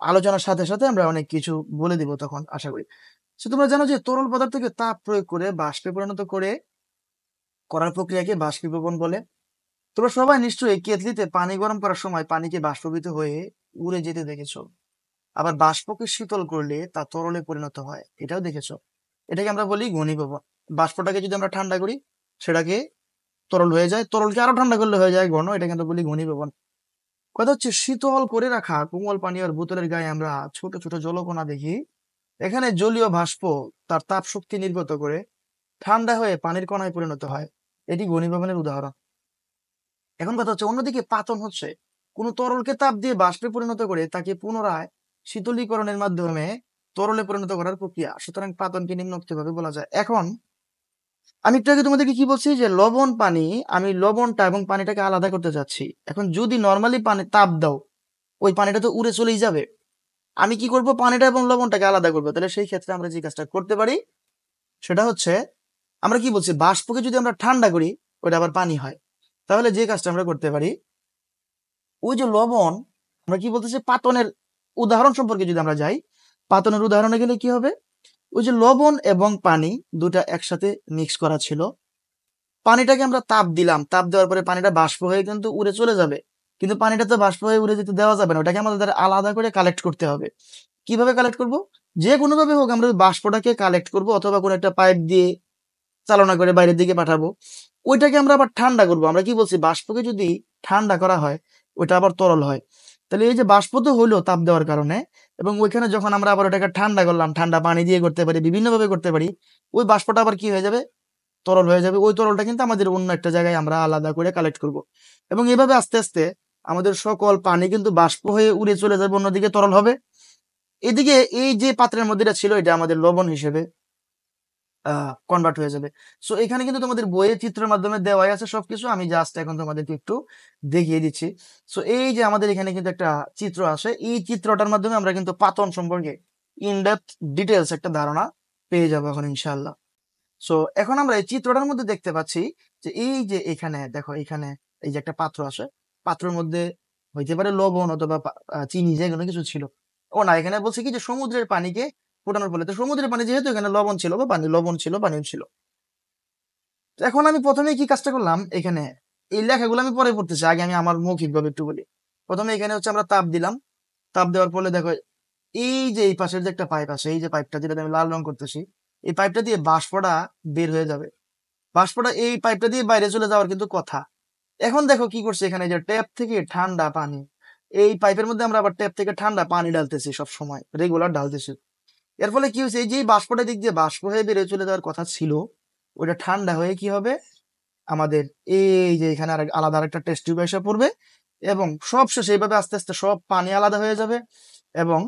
আলোচনার সাথে সাথে আমরা অনেক কিছু বলে দিব তখন, আশা করি। তো তোমরা জানো যে তরল পদার্থকে তাপ প্রয়োগ করে বাষ্পে পরিণত করার প্রক্রিয়াকে বাষ্পীভবন বলে। তোমরা সবাই নিশ্চয়ই কেতলিতে পানি গরম করার সময় পানিকে বাষ্পীভূত হয়ে উড়ে যেতে দেখেছো। আবার বাষ্পকে শীতল করলে তা তরলে পরিণত হয়, এটাও দেখেছো। এটাকে আমরা বলি ঘনীভবন। বাষ্পটাকে যদি আমরা ঠান্ডা করি, সেটাকে তরল হয়ে যায়, তরলকে আরো ঠান্ডা করলে হয়ে যায় ঘন, এটাকে আমরা বলি ঘনীভবন। কথা হচ্ছে, শীতল করে রাখা কোমল পানি আর বোতলের গায়ে আমরা ছোট ছোট জলকণা দেখি। এখানে জলীয় বাষ্প তার তাপ শক্তি নির্গত করে ঠান্ডা হয়ে পানির কণায় পরিণত হয়। এটি ঘনীভবনের উদাহরণ। এখন কথা হচ্ছে, অন্যদিকে পাতন হচ্ছে কোনো তরলকে তাপ দিয়ে বাষ্পে পরিণত করে তাকে পুনরায় শীতলীকরণের মাধ্যমে তরলে পরিণত করার প্রক্রিয়া। সুতরাং পাতনকে নিম্নোক্ত ভাবে বলা যায়। এখন আমি একটু আগে তোমাদেরকে কি বলছি যে লবণ পানি, আমি লবণটা এবং পানিটাকে আলাদা করতে চাচ্ছি। এখন যদি নর্মালি পানি তাপ দাও, ওই পানিটা তো উড়ে চলেই যাবে। আমি কি করব, পানিটা এবং লবণটাকে আলাদা করবো। তাহলে সেই ক্ষেত্রে আমরা যে কাজটা করতে পারি সেটা হচ্ছে, আমরা কি বলছি, বাষ্পকে যদি আমরা ঠান্ডা করি ওটা আবার পানি হয়। তাহলে যে কাজটা আমরা করতে পারি, ওই যে লবণ, আমরা কি বলতেছি পাতনের উদাহরণ সম্পর্কে যদি আমরা যাই, পাতনের উদাহরণে গেলে কি হবে, ওই যে লবণ এবং পানি দুটা একসাথে মিক্স করা ছিল, পানিটাকে আমরা তাপ দিলাম, তাপ দেওয়ার পরে পানিটা বাষ্প হয়ে কিন্তু উড়ে চলে যাবে। কিন্তু পানিটা তো বাষ্প হয়ে উড়ে যেতে দেওয়া যাবে না, ওটাকে আমাদের আলাদা করে কালেক্ট করতে হবে। কিভাবে কালেক্ট করব? যে কোনো ভাবে হোক আমরা বাষ্পটাকে কালেক্ট করব, অথবা কোনো একটা পাইপ দিয়ে চালনা করে বাইরের দিকে পাঠাবো। ওইটাকে আমরা আবার ঠান্ডা করব। আমরা কি বলছি, বাষ্পকে যদি ঠান্ডা করা হয় ওইটা আবার তরল হয়। তাহলে এই যে বাষ্প তো হইলো তাপ দেওয়ার কারণে, এবং ওইখানে যখন আমরা আবার ওটাকে ঠান্ডা করলাম, ঠান্ডা পানি দিয়ে করতে পারি, বিভিন্ন ভাবে করতে পারি, ওই বাষ্পটা আবার কি হয়ে যাবে, তরল হয়ে যাবে। ওই তরলটা কিন্তু আমাদের অন্য একটা জায়গায় আমরা আলাদা করে কালেক্ট করব, এবং এভাবে আস্তে আস্তে আমাদের সকল পানি কিন্তু বাষ্প হয়ে উড়ে চলে যাবে, অন্যদিকে তরল হবে। এদিকে এই যে পাত্রের মধ্যে এটা ছিল, এটা আমাদের লবণ হিসেবে কনভার্ট হয়ে যাবে। সো এখানে কিন্তু তোমাদের বইয়ের চিত্রের মাধ্যমে দেওয়াই আছে সবকিছু, আমি জাস্ট এখন তোমাদেরকে একটু দেখিয়ে দিচ্ছি। সো এই যে আমাদের এখানে কিন্তু একটা চিত্র আসে, এই চিত্রটার মাধ্যমে আমরা কিন্তু পাতন সম্পর্কে ইনডেপথ ডিটেলস একটা ধারণা পেয়ে যাবো এখন ইনশাআল্লাহ। সো এখন আমরা এই চিত্রটার মধ্যে দেখতে পাচ্ছি যে এই যে এখানে দেখো, এখানে এই যে একটা পাত্র আছে, পাত্রের মধ্যে হইতে পারে লবণ অথবা চিনি, যে কোনো কিছু ছিল। ও না, এখানে বলছে কি যে সমুদ্রের পানিকে ফোটানোর ফলে, তো সমুদ্রের পানি যেহেতু, এখানে লবণ ছিল বা পানি, লবণ ছিল, পানিও ছিল। তো এখন আমি প্রথমে কি কাজটা করলাম, এখানে এই লেখাগুলো আমি পরে পড়তেছি, আগে আমি আমার মৌখিক ভাবে একটু বলি। প্রথমে এখানে হচ্ছে আমরা তাপ দিলাম, তাপ দেওয়ার ফলে দেখো এই যে এই পাশের যে একটা পাইপ আছে, এই যে পাইপটা যেটা আমি লাল রং করতেছি, এই পাইপটা দিয়ে বাষ্পটা বের হয়ে যাবে। বাষ্পটা এই পাইপটা দিয়ে বাইরে চলে যাওয়ার কিন্তু কথা। এখন দেখো কি করছে, এখানে যে ট্যাপ থেকে ঠান্ডা পানি, এই পাইপের মধ্যে আমরা আবার ট্যাপ থেকে ঠান্ডা পানি ডালতেছি, সব সময় রেগুলার ডালতেছি। এর ফলে কি হয়েছে, এই যে বাষ্পটা দিক দিয়ে বাষ্প হয়ে বেরিয়ে চলে যাওয়ার কথা ছিল, ওটা ঠান্ডা হয়ে কি হবে, আমাদের এই যে এখানে আলাদা আরেকটা টেস্ট টিউব এসে পড়বে, এবং সব শেষে এইভাবে আস্তে আস্তে সব পানি আলাদা হয়ে যাবে, এবং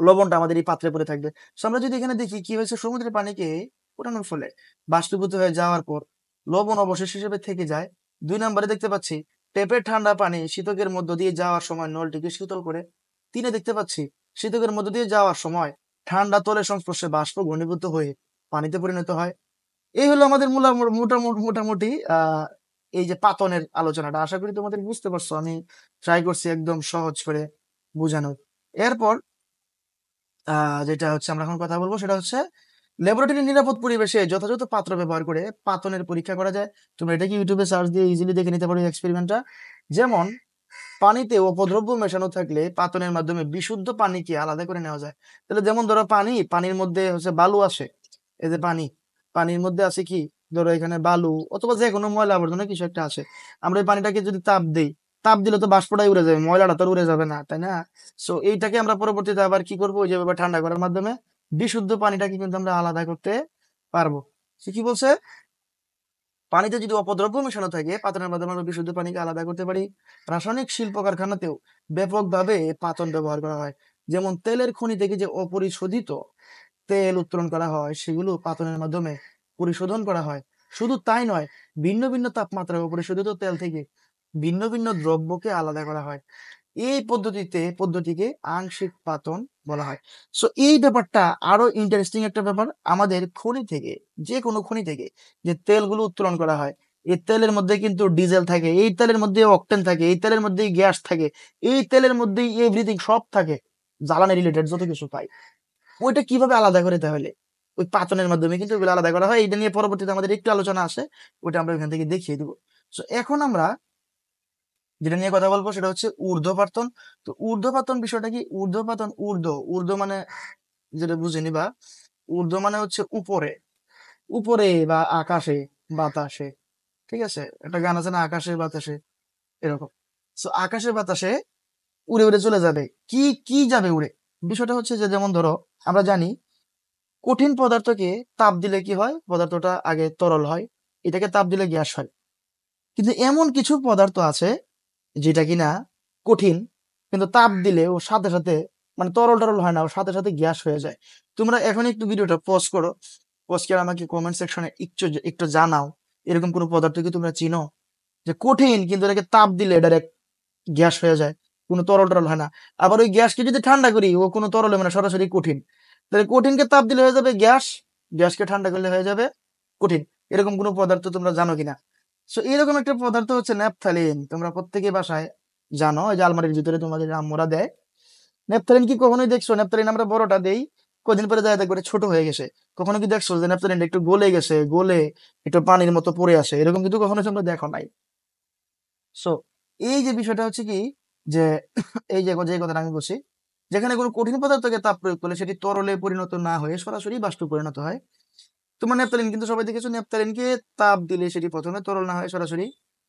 লবণটা আমাদের এই পাত্রে পড়ে থাকবে। So আমরা যদি এখানে দেখি কি হয়েছে, সমুদ্রের পানিকে ফোটানোর ফলে বাষ্পীভূত হয়ে যাওয়ার পর লবণ অবশেষ হিসেবে থেকে যায়। 2 নম্বরে দেখতে পাচ্ছি টেপের ঠান্ডা পানি শীতকের মধ্য দিয়ে যাওয়ার সময় নলটিকে শীতল করে। 3 দেখতে পাচ্ছি শীতকের মধ্য দিয়ে যাওয়ার সময় ঠান্ডা তলের সংস্পর্শে বাষ্প ঘনীভূত হয়ে পানিতে পরিণত হয়। এই হলো আমাদের মোটামুটি এই যে পাতনের আলোচনাটা। আশা করি তোমাদের বুঝতে পারছো, আমি ট্রাই করছি একদম সহজ করে বোঝানোর। এরপর যেটা হচ্ছে আমরা এখন কথা বলবো সেটা হচ্ছে, ল্যাবরেটরি নিরাপদ পরিবেশে যথাযথ পাত্র ব্যবহার করে পাতনের পরীক্ষা করা যায়। তোমরা এটা কি ইউটিউবে সার্চ দিয়ে ইজিলি দেখে নিতে পারো এক্সপেরিমেন্টটা। যেমন পানিতে অপদ্রব্য মেশানো থাকলে পাতনের মাধ্যমে বিশুদ্ধ পানিকে আলাদা করে নেওয়া যায়। তাহলে যেমন ধরো পানির মধ্যে হচ্ছে বালু আসে, এই যে পানির মধ্যে আছে কি, ধরো এখানে বালু অথবা যে কোনো ময়লা আবর্জনা কিছু একটা আছে, আমরা এই পানিটাকে যদি তাপ দেই, তাপ দিলে তো বাষ্পটাই উড়ে যাবে, ময়লাটা তো আর উড়ে যাবে না, তাই না? সো এইটাকে আমরা পরবর্তীতে আবার কি করবো, ওই যেভাবে ঠান্ডা করার মাধ্যমে বিশুদ্ধ পানিটাকে কিন্তু আমরা আলাদা করতে পারবো। সে কি বলছে, পানিতে যদি অপদ্রব্য মেশানো থাকে পাতনের মাধ্যমে আমরা বিশুদ্ধ পানিকে আলাদা করতে পারি। রাসায়নিক শিল্প কারখানাতেও ব্যাপকভাবে পাতন ব্যবহার করা হয়। যেমন তেলের খনি থেকে যে অপরিশোধিত তেল উত্তোলন করা হয় সেগুলো পাতনের মাধ্যমে পরিশোধন করা হয়। শুধু তাই নয়, ভিন্ন ভিন্ন তাপমাত্রায় অপরিশোধিত তেল থেকে ভিন্ন ভিন্ন দ্রব্যকে আলাদা করা হয়। এই পদ্ধতিকে আংশিক পাতন বলা হয়। সো এই ব্যাপারটা আরো ইন্টারেস্টিং একটা ব্যাপার। আমাদের খনি থেকে, যে কোনো খনি থেকে যে তেলগুলো উত্তোলন করা হয়, এই তেলের মধ্যে কিন্তু ডিজেল থাকে, এই তেলের মধ্যে অকটেন থাকে, এই তেলের মধ্যে গ্যাস থাকে, এই তেলের মধ্যেই এভরিথিং সব থাকে, জ্বালানি রিলেটেড যত কিছু পাই। ওইটা কিভাবে আলাদা করে, তাহলে ওই পাচনের মাধ্যমে কিন্তু ওগুলো আলাদা করা হয়। এটা নিয়ে পরবর্তীতে আমাদের একটু আলোচনা আসে, ওইটা আমরা ওইখান থেকে দেখিয়ে দেবো। সো এখন আমরা যেটা নিয়ে কথা বলবো সেটা হচ্ছে ঊর্ধ্বপাতন। তো ঊর্ধ্বপাতন বিষয়টা কি? ঊর্ধ্বপাতন, ঊর্ধ্ব মানে যেটা বুঝে নিবা, ঊর্ধ্ব মানে হচ্ছে উপরে, উপরে বা আকাশে, বাতাসে। ঠিক আছে, একটা গান আছে না, আকাশে বাতাসে, এরকম। সো আকাশে বাতাসে উড়ে উড়ে চলে যাবে। কি কি যাবে উড়ে? বিষয়টা হচ্ছে যে, যেমন ধরো আমরা জানি কঠিন পদার্থকে তাপ দিলে কি হয়, পদার্থটা আগে তরল হয়, এটাকে তাপ দিলে গ্যাস হয়। কিন্তু এমন কিছু পদার্থ আছে যেটা কিনা কঠিন, কিন্তু তাপ দিলে ও সাথে সাথে মানে তরল টরল হয় না, ও সাথে সাথে গ্যাস হয়ে যায়। তোমরা এখন একটু ভিডিওটা পজ করো, পজ করে আমাকে কমেন্ট সেকশনে একটু একটু জানাও, এরকম কোনো পদার্থ কি তোমরা চিনো যে কঠিন কিন্তু এটাকে তাপ দিলে ডাইরেক্ট গ্যাস হয়ে যায়, কোনো তরল টরল হয় না। আবার ওই গ্যাসকে যদি ঠান্ডা করি ও কোনো তরলে মানে সরাসরি কঠিন। তাহলে কঠিনকে তাপ দিলে হয়ে যাবে গ্যাস, গ্যাসকে ঠান্ডা করলে হয়ে যাবে কঠিন। এরকম কোনো পদার্থ তোমরা জানো কিনা? সো এরকম একটা পদার্থ হচ্ছে ন্যাপথালিন। তোমরা প্রত্যেকে বাসায় জানো, ওই যে আলমারির ভিতরে তোমাদের আম্মুরা দেয়। ন্যাপথালিন কি কখনোই দেখছো? ন্যাপথালিন আমরা বড়টা দেই, কদিন পরে যায় দেখবে ছোট হয়ে গেছে। কখনো কি দেখছো যে ন্যাপথালিনটা একটু গলে গেছে, গলে একটু পানির মতো পড়ে আসে? এরকম কিন্তু কখনো তোমরা দেখো নাই। সো এই যে বিষয়টা হচ্ছে কি, যে এই যে কথাটা আমি বলছি, যেখানে কোনো কঠিন পদার্থকে তাপ প্রয়োগ করলে সেটি তরলে পরিণত না হয়ে সরাসরি বাষ্পে পরিণত হয়। তোমার ন্যাপথালিন কিন্তু সবাই দেখেছো, ন্যাপথালিনকে তাপ দিলে সেটি প্রথমে তরল না হয়ে সরাসরি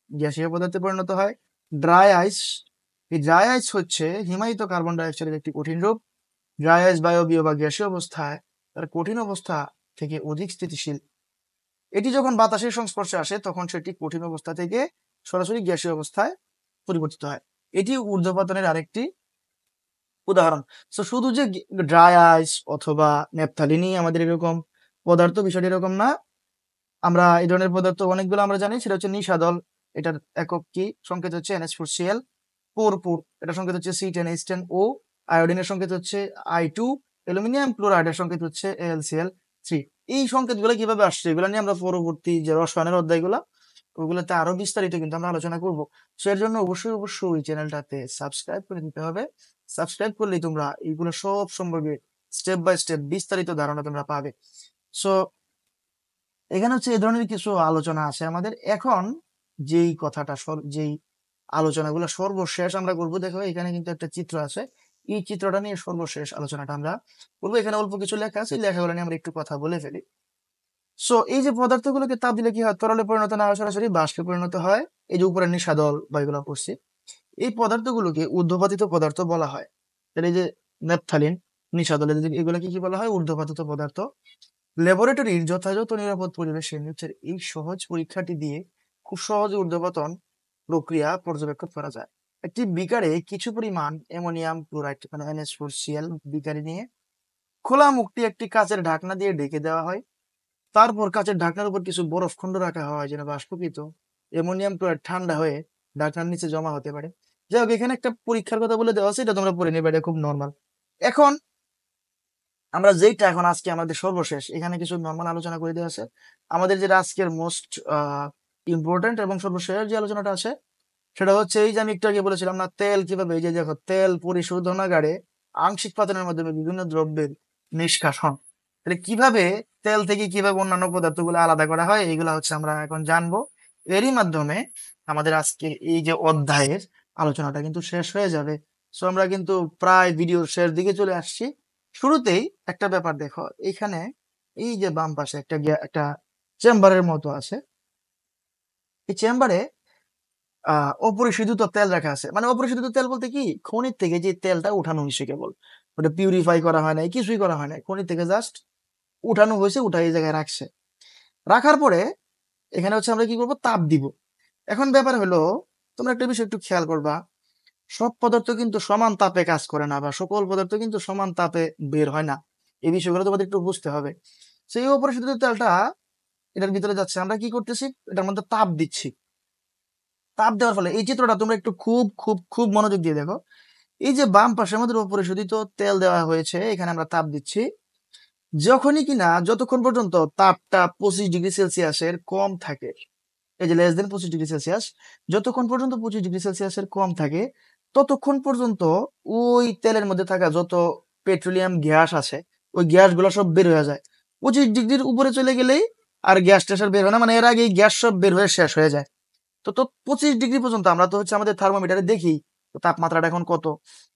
গ্যাসীয় পদার্থে পরিণত হয়। ড্রাই আইস, এই ড্রাই আইস হচ্ছে হিমায়িত কার্বন ডাই অক্সাইডের একটি কঠিন রূপ। ড্রাই আইস বায়বীয় বা গ্যাসীয় অবস্থায় তার কঠিন অবস্থা থেকে অধিক স্থিতিশীল। এটি যখন বাতাসের সংস্পর্শে আসে তখন সেটি কঠিন অবস্থা থেকে সরাসরি গ্যাসীয় অবস্থায় পরিবর্তিত হয়। এটি ঊর্ধ্বপাতনের আরেকটি উদাহরণ। সো শুধু যে ড্রাই আইস অথবা ন্যাপথালিনই আমাদের এরকম পদার্থ, বিষয়টি এরকম না। আমরা এই ধরনের পদার্থ অনেকগুলো আমরা জানি, সেটা হচ্ছে নিশাদল, এটার একক কি সংকেত হচ্ছে NH4Cl। পোরপুর, এটা সংকেত হচ্ছে C10H10O। আয়োডিনের সংকেত হচ্ছে I2। অ্যালুমিনিয়াম ক্লোরাইডের সংকেত হচ্ছে AlCl3। এই সংকেতগুলো কিভাবে আসছে এগুলো নিয়ে আমরা পরবর্তী যে রসায়নের অধ্যায়গুলো ওগুলোতে আরো বিস্তারিত কিন্তু আমরা আলোচনা করব। সো এর জন্য অবশ্যই অবশ্যই ওই চ্যানেলটাতে সাবস্ক্রাইব করে দিতে হবে। সাবস্ক্রাইব করলেই তোমরা এইগুলো সব সম্পর্কে স্টেপ বাই স্টেপ বিস্তারিত ধারণা তোমরা পাবে। সো এখানে হচ্ছে এই ধরনের কিছু আলোচনা আছে আমাদের। এখন যেই কথাটা যেই আলোচনাগুলো সর্বশেষ আমরা করবো, দেখো এখানে কিন্তু একটা চিত্র আছে, এই চিত্রটা নিয়ে সর্বশেষ আলোচনাটা আমরা করবো। এখানে অল্প কিছু লেখা আছে, লেখাগুলো নিয়ে আমরা একটু কথা বলে ফেলি। সো এই যে পদার্থগুলোকে তাপ দিলে কি হয়, তরলে পরিণত না হয় সরাসরি বাষ্পে পরিণত হয়। এই যে উপরে নিশাদল বা এগুলো পড়ছি, এই পদার্থগুলোকে ঊর্ধ্বপাতিত পদার্থ বলা হয়। তাহলে এই যে ন্যাপথালিন, নিশাদল, এগুলোকে কি বলা হয়? ঊর্ধ্বপাতিত পদার্থ। ল্যাবরেটরির যথাযথ নিরাপদ পরিবেশে নিচের এই সহজ পরীক্ষাটি দিয়ে খুব সহজে ঊর্ধ্বপাতন প্রক্রিয়া পর্যবেক্ষণ করা যায়। একটি বিকারে কিছু পরিমাণ অ্যামোনিয়াম ক্লোরাইড মানে NH4Cl বিকারে নিয়ে খোলা মুখটি একটি কাচের ঢাকনা দিয়ে ঢেকে দেওয়া হয়। তারপর কাচের ঢাকনার উপর কিছু বরফ খণ্ড রাখা হয় যেন বাষ্পীকৃত অ্যামোনিয়াম ক্লোরাইড ঠান্ডা হয়ে ঢাকনার নিচে জমা হতে পারে। যাই হোক, এখানে একটা পরীক্ষার কথা বলে দেওয়া আছে, এটা তোমরা পড়ে নেবে, এটা খুব নর্মাল। এখন আমরা যেটা এখন আজকে আমাদের সর্বশেষ এখানে কিছু নর্মাল আলোচনা করে দেওয়া আছে। আমাদের যেটা আজকের মোস্ট ইম্পর্টেন্ট এবং সর্বশেষ যে আলোচনাটা আছে সেটা হচ্ছে এই যে আমি একটু আগে বলেছিলাম না, তেল কিভাবে, এই যে দেখো তেল পরিশোধনাগারে আংশিক পাতনের মাধ্যমে বিভিন্ন দ্রব্যের নিষ্কাশন। তাহলে কিভাবে তেল থেকে কিভাবে অন্যান্য পদার্থগুলো আলাদা করা হয় এগুলা হচ্ছে আমরা এখন জানবো। এরই মাধ্যমে আমাদের আজকে এই যে অধ্যায়ের আলোচনাটা কিন্তু শেষ হয়ে যাবে। সো আমরা কিন্তু প্রায় ভিডিওর শেষ দিকে চলে আসছি। শুরুতেই একটা ব্যাপার দেখো, এখানে এই যে বাম পাশে একটা চেম্বারের মতো আছে, এই চেম্বারে অপরিশোধিত তেল রাখা আছে। মানে অপরিশোধিত তেল বলতে কি, খনির থেকে যে তেলটা উঠানো হয়েছে কেবল, ওটা পিউরিফাই করা হয় নাই, কিছুই করা হয় নাই, খনি থেকে জাস্ট উঠানো হয়েছে, উঠাই এই জায়গায় রাখছে। রাখার পরে এখানে হচ্ছে আমরা কি করব, তাপ দিব। এখন ব্যাপার হলো, তোমরা একটা বিষয় একটু খেয়াল করবা, সব পদার্থ কিন্তু সমান তাপে কাজ করে না, বা সকল পদার্থ কিন্তু সমান তাপে বের হয় না। এই বিষয়গুলো তোমাদের একটু বুঝতে হবে। সেই অপরিশোধিত তেলটা এটার ভিতরে যাচ্ছে, আমরা কি করতেছি, এটার মধ্যে তাপ দিচ্ছি। তাপ দেওয়ার ফলে এই চিত্রটা তোমরা একটু খুব খুব খুব মনোযোগ দিয়ে দেখো। এই যে বাম পাশে আমাদের অপরিশোধিত তেল দেওয়া হয়েছে, এখানে আমরা তাপ দিচ্ছি। যখনই কিনা, যতক্ষণ পর্যন্ত তাপটা 25°C কম থাকে, এই যে লেস দেন 25°C, যতক্ষণ পর্যন্ত 25°C কম থাকে, ততক্ষণ পর্যন্ত ওই তেলের মধ্যে থাকা যত পেট্রোলিয়াম গ্যাস আছে, ওই গ্যাস গুলো সব বের হয়ে যায়। 25°র উপরে চলে গেলেই আর গ্যাস ট্যাস আর বের হয় না, মানে এর আগে গ্যাস সব বের হয়ে শেষ হয়ে যায়। তো 25° পর্যন্ত আমরা তো হচ্ছে আমাদের থার্মোমিটারে দেখি তো তাপমাত্রাটা এখন কত।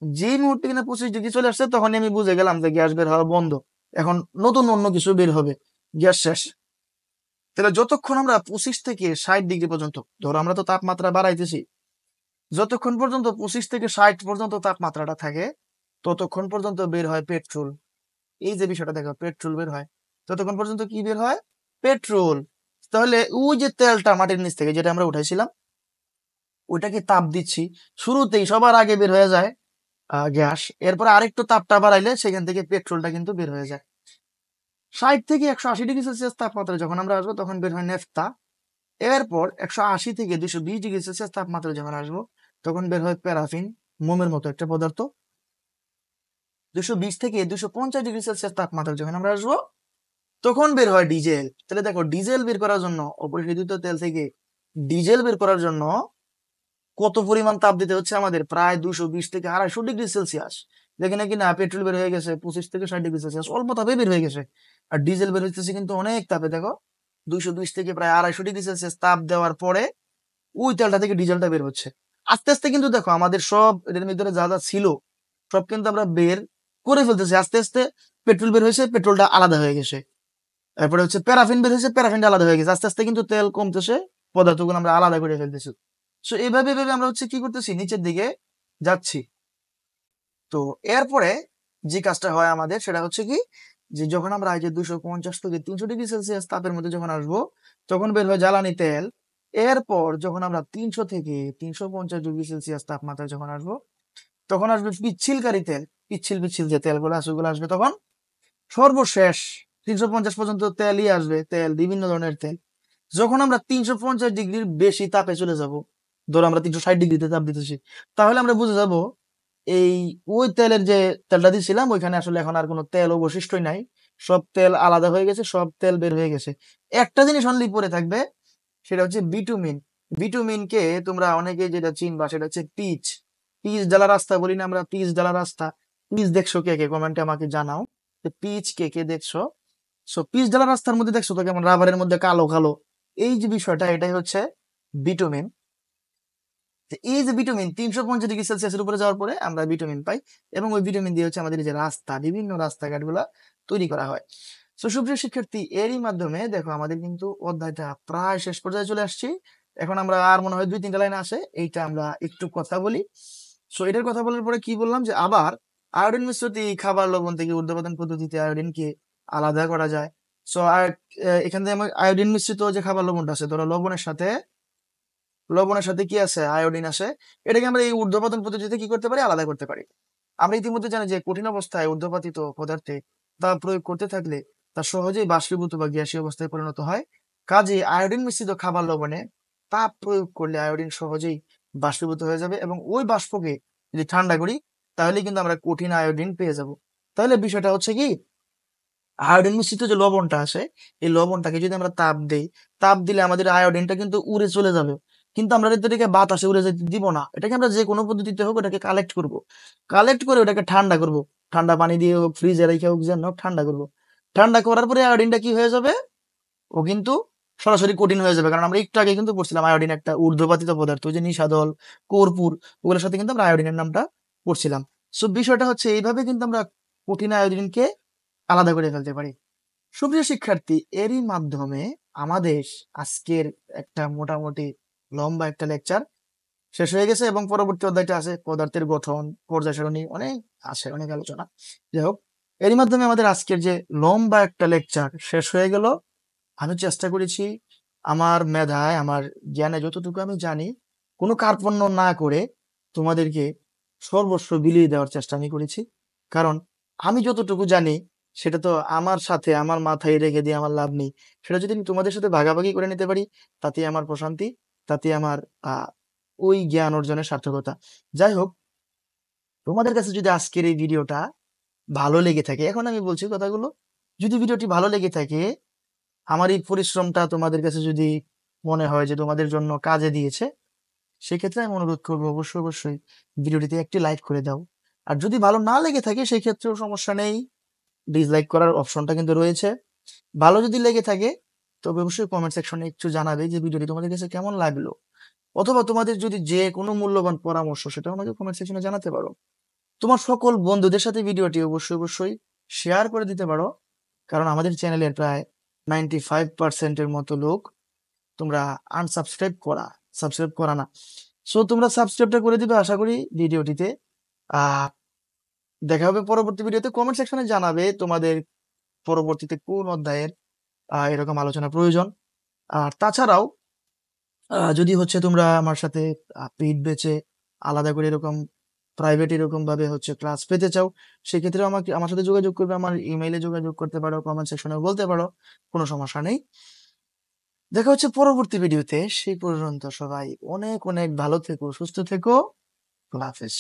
যেই মুহূর্তে কিনা 25° চলে আসছে, তখনই আমি বুঝে গেলাম যে গ্যাস বের হওয়া বন্ধ, এখন নতুন অন্য কিছু বের হবে, গ্যাস শেষ। তাহলে যতক্ষণ আমরা 25 থেকে 60° পর্যন্ত, ধরো আমরা তো তাপমাত্রা বাড়াইতেছি, যতক্ষণ পর্যন্ত 25 থেকে 60 পর্যন্ত তাপমাত্রাটা থাকে, ততক্ষণ পর্যন্ত বের হয় পেট্রোল। এই যে বিষয়টা দেখো, পেট্রোল বের হয়। ততক্ষণ পর্যন্ত কি বের হয়, পেট্রোল। তাহলে ওই যে তেলটা মাটির নিচ থেকে যেটা আমরা উঠাইছিলাম, ওইটাকে তাপ দিচ্ছি, শুরুতেই সবার আগে বের হয়ে যায় গ্যাস, এরপরে আরেকটু তাপটা বাড়াইলে সেখান থেকে পেট্রোলটা কিন্তু বের হয়ে যায়। 60 থেকে 180°C তাপমাত্রা যখন আমরা আসবো, তখন বের হয় নেফতা। এরপর 180 থেকে 220°C তাপমাত্রা যখন আসবো, তখন বের হয় প্যারাফিন, মোমের মতো একটা পদার্থ। 220 থেকে 250°C তাপমাত্রা যখন আমরা আসবো, তখন বের হয় ডিজেল। তাহলে দেখো, ডিজেল বের করার জন্য, অপরিশোধিত তেল থেকে ডিজেল বের করার জন্য কত পরিমাণ তাপ দিতে হচ্ছে আমাদের, প্রায় 220 থেকে 250°C। যেখানে কিনা পেট্রোল বের হয়ে গেছে 25 থেকে 60°C, অল্প তাপে বের হয়ে গেছে। আর ডিজেল বের হইতেছে কিন্তু অনেক তাপে। দেখো, 220 থেকে প্রায় 250°C তাপ দেওয়ার পরে ওই তেলটা থেকে ডিজেলটা বের হচ্ছে। আস্তে আস্তে কিন্তু দেখো, আমাদের সব এর ভিতরে যা যা ছিল সব কিন্তু আমরা বের করে ফেলতেছি। আস্তে আস্তে পেট্রোল বের হয়েছে, পেট্রোলটা আলাদা হয়ে গেছে। তারপরে হচ্ছে প্যারাফিন বের হয়েছে, প্যারাফিনটা আলাদা হয়ে গেছে। আস্তে আস্তে কিন্তু তেল কমতেছে, পদার্থগুলো আমরা আলাদা করে ফেলতেছি। সো এইভাবে এইভাবে আমরা হচ্ছে কি করতেছি, নিচের দিকে যাচ্ছি। তো এরপরে যে কাজটা হয় আমাদের, সেটা হচ্ছে কি, যে যখন আমরা এই যে 250 থেকে 300°C তাপের মধ্যে যখন আসবো, তখন বের হয় জ্বালানি তেল। এরপর যখন আমরা 300 থেকে 350°C তাপমাত্রায় যখন আসবো, তখন আসবে পিচ্ছিলকারী তেল। পিচ্ছিল পিচ্ছিল যে তেলগুলো আছে, ওগুলো আসবে তখন। সর্বশেষ 350 পর্যন্ত তেলই আসবে, তেল, বিভিন্ন ধরনের তেল। যখন আমরা 350°র বেশি তাপে চলে যাব, ধরো আমরা 360°তে তাপ দিতেছি, তাহলে আমরা বুঝে যাব এই ওই তেলের যে তেলটা দিছিলাম, ওইখানে আসলে এখন আর কোনো তেল অবশিষ্টই নাই, সব তেল আলাদা হয়ে গেছে, সব তেল বের হয়ে গেছে। একটা জিনিস অনলি পড়ে থাকবে, সেটা হচ্ছে বিটুমিন। বিটুমিনকে তোমরা অনেকে যেটা চিনবা, সেটা হচ্ছে পিচ। পিচ ঢালা রাস্তা বলি না আমরা, পিচ ঢালা রাস্তা। পিচ দেখছো কে কে, কমেন্টে আমাকে জানাও যে পিচ কে কে দেখছো। সো পিচ ঢালা রাস্তার মধ্যে দেখছো তো কেমন রাবারের মধ্যে কালো কালো, এই যে বিষয়টা, এটাই হচ্ছে বিটুমিন। এই যে ভিটামিন 350°C উপরে যাওয়ার পরে আমরা ভিটামিন পাই, এবং ওই ভিটামিন দিয়ে হচ্ছে আমাদের এই যে রাস্তা, বিভিন্ন রাস্তাঘাট গুলা তৈরি করা হয়। তো সুপ্রিয় শিক্ষার্থী, এরই মাধ্যমে দেখো আমাদের কিন্তু অধ্যায়টা প্রায় শেষ পর্যায়ে চলে আসছি। এখন আমরা আর মনে হয় 2-3টা লাইন আছে, এইটা আমরা একটু কথা বলি। সো এটার কথা বলার পরে কি বললাম, যে আবার আয়োডিন মিশ্রিত খাবার লবণ থেকে ঊর্ধ্বপাতন পদ্ধতিতে আয়োডিনকে আলাদা করা যায়। সো আর এখান থেকে আয়োডিন মিশ্রিত যে খাবার লবণটা আছে, ধরো লবণের সাথে কি আছে, আয়োডিন আছে, এটাকে আমরা এই ঊর্ধ্বপাতন পদ্ধতিতে কি করতে পারি, আলাদা করতে পারি। আমরা ইতিমধ্যে জানি যে কঠিন অবস্থায় ঊর্ধ্বপাতিত পদার্থে তাপ প্রয়োগ করতে থাকলে তা সহজেই বাষ্পীভূত বা গ্যাসীয় অবস্থায় পরিণত হয়। কাজে আয়োডিন মিশ্রিত খাবার লবণে তাপ প্রয়োগ করলে আয়োডিন সহজেই বাষ্পীভূত হয়ে যাবে, এবং ওই বাষ্পকে যদি ঠান্ডা করি, তাহলে কিন্তু আমরা কঠিন আয়োডিন পেয়ে যাব। তাহলে বিষয়টা হচ্ছে কি, আয়োডিন মিশ্রিত যে লবণটা আছে, এই লবণটাকে যদি আমরা তাপ দেই, তাপ দিলে আমাদের আয়োডিনটা কিন্তু উড়ে চলে যাবে। কিন্তু আমরা এটাকে বাতাসে উড়ে যেতে দিব না, এটাকে আমরা যে কোনো পদ্ধতিতে হোক ওটাকে কালেক্ট করব। কালেক্ট করে ওটাকে ঠান্ডা করব, ঠান্ডা পানি দিয়ে হোক, ফ্রিজে রেখে হোক, যেন হোক ঠান্ডা করব। ঠান্ডা করার পরে আয়োডিনটা কি হয়ে যাবে, ও কিন্তু সরাসরি কঠিন হয়ে যাবে। কারণ আমরা একটু আগে কিন্তু পড়ছিলাম আয়োডিন একটা ঊর্ধ্বপাতিত পদার্থ, ওই যে নিশাদল, কর্পূর, ওগুলোর সাথে কিন্তু আমরা আয়োডিনের নামটা পড়ছিলাম। সো বিষয়টা হচ্ছে এইভাবে কিন্তু আমরা কঠিন আয়োডিনকে আলাদা করে ফেলতে পারি। সুপ্রিয় শিক্ষার্থী, এরই মাধ্যমে আমাদের আজকের একটা মোটামুটি লম্বা একটা লেকচার শেষ হয়ে গেছে এবং পরবর্তী অধ্যায়টা আছে পদার্থের গঠন, পর্যায় সারণী, অনেক আছে, অনেক আলোচনা। যাই হোক, এরই মাধ্যমে আমাদের আজকের যে লম্বা একটা লেকচার শেষ হয়ে গেল। আমি চেষ্টা করেছি আমার মেধায়, আমার জ্ঞানে যতটুকু আমি জানি, কোনো কার্পণ্য না করে তোমাদেরকে সর্বস্ব বিলিয়ে দেওয়ার চেষ্টা আমি করেছি। কারণ আমি যতটুকু জানি সেটা তো আমার সাথে আমার মাথায় রেখে দিয়ে আমার লাভ নেই। সেটা যদি আমি তোমাদের সাথে ভাগাভাগি করে নিতে পারি, তাতে আমার প্রশান্তি, তাতে আমার ওই জ্ঞান অর্জনের সার্থকতা। যাই হোক, তোমাদের কাছে যদি আজকের এই ভিডিওটা ভালো লেগে থাকে, এখন আমি বলছি কথাগুলো, যদি ভিডিওটি ভালো লেগে থাকে, আমার এই পরিশ্রমটা তোমাদের কাছে যদি মনে হয় যে তোমাদের জন্য কাজে দিয়েছে, সেক্ষেত্রে আমি অনুরোধ করবো অবশ্যই অবশ্যই ভিডিওটিতে একটি লাইক করে দাও। আর যদি ভালো না লেগে থাকে সেই ক্ষেত্রেও সমস্যা নেই, ডিসলাইক করার অপশনটা কিন্তু রয়েছে। ভালো যদি লেগে থাকে তবে অবশ্যই কমেন্ট সেকশনে একটু জানাবে যে ভিডিওটি তোমাদের কাছে কেমন লাগলো, অথবা তোমাদের যদি যে কোনো মূল্যবান পরামর্শ সেটা আমাকে কমেন্ট সেকশনে জানাতে পারো। তোমার সকল বন্ধুদের সাথে ভিডিওটি অবশ্যই অবশ্যই শেয়ার করে দিতে পারো, কারণ আমাদের চ্যানেলের প্রায় 95% মতো লোক তোমরা সাবস্ক্রাইব করা না। সো তোমরা সাবস্ক্রাইবটা করে দিবে আশা করি ভিডিওটিতে। আহ দেখা হবে পরবর্তী ভিডিওতে। কমেন্ট সেকশনে জানাবে তোমাদের পরবর্তীতে কোন অধ্যায়ের এরকম আলোচনা প্রয়োজন। আর তাছাড়াও যদি হচ্ছে তোমরা আমার সাথে পেইড বেচে আলাদা করে এরকম প্রাইভেট এরকম ভাবে হচ্ছে ক্লাস পেতে চাও, সেক্ষেত্রে আমার সাথে যোগাযোগ করবে, আমার ইমেইলে যোগাযোগ করতে পারো, কমেন্ট সেকশনে বলতে পারো, কোনো সমস্যা নেই। দেখা হচ্ছে পরবর্তী ভিডিওতে। সেই পর্যন্ত সবাই অনেক অনেক ভালো থেকো, সুস্থ থেকো। আল্লাহ হাফেজ।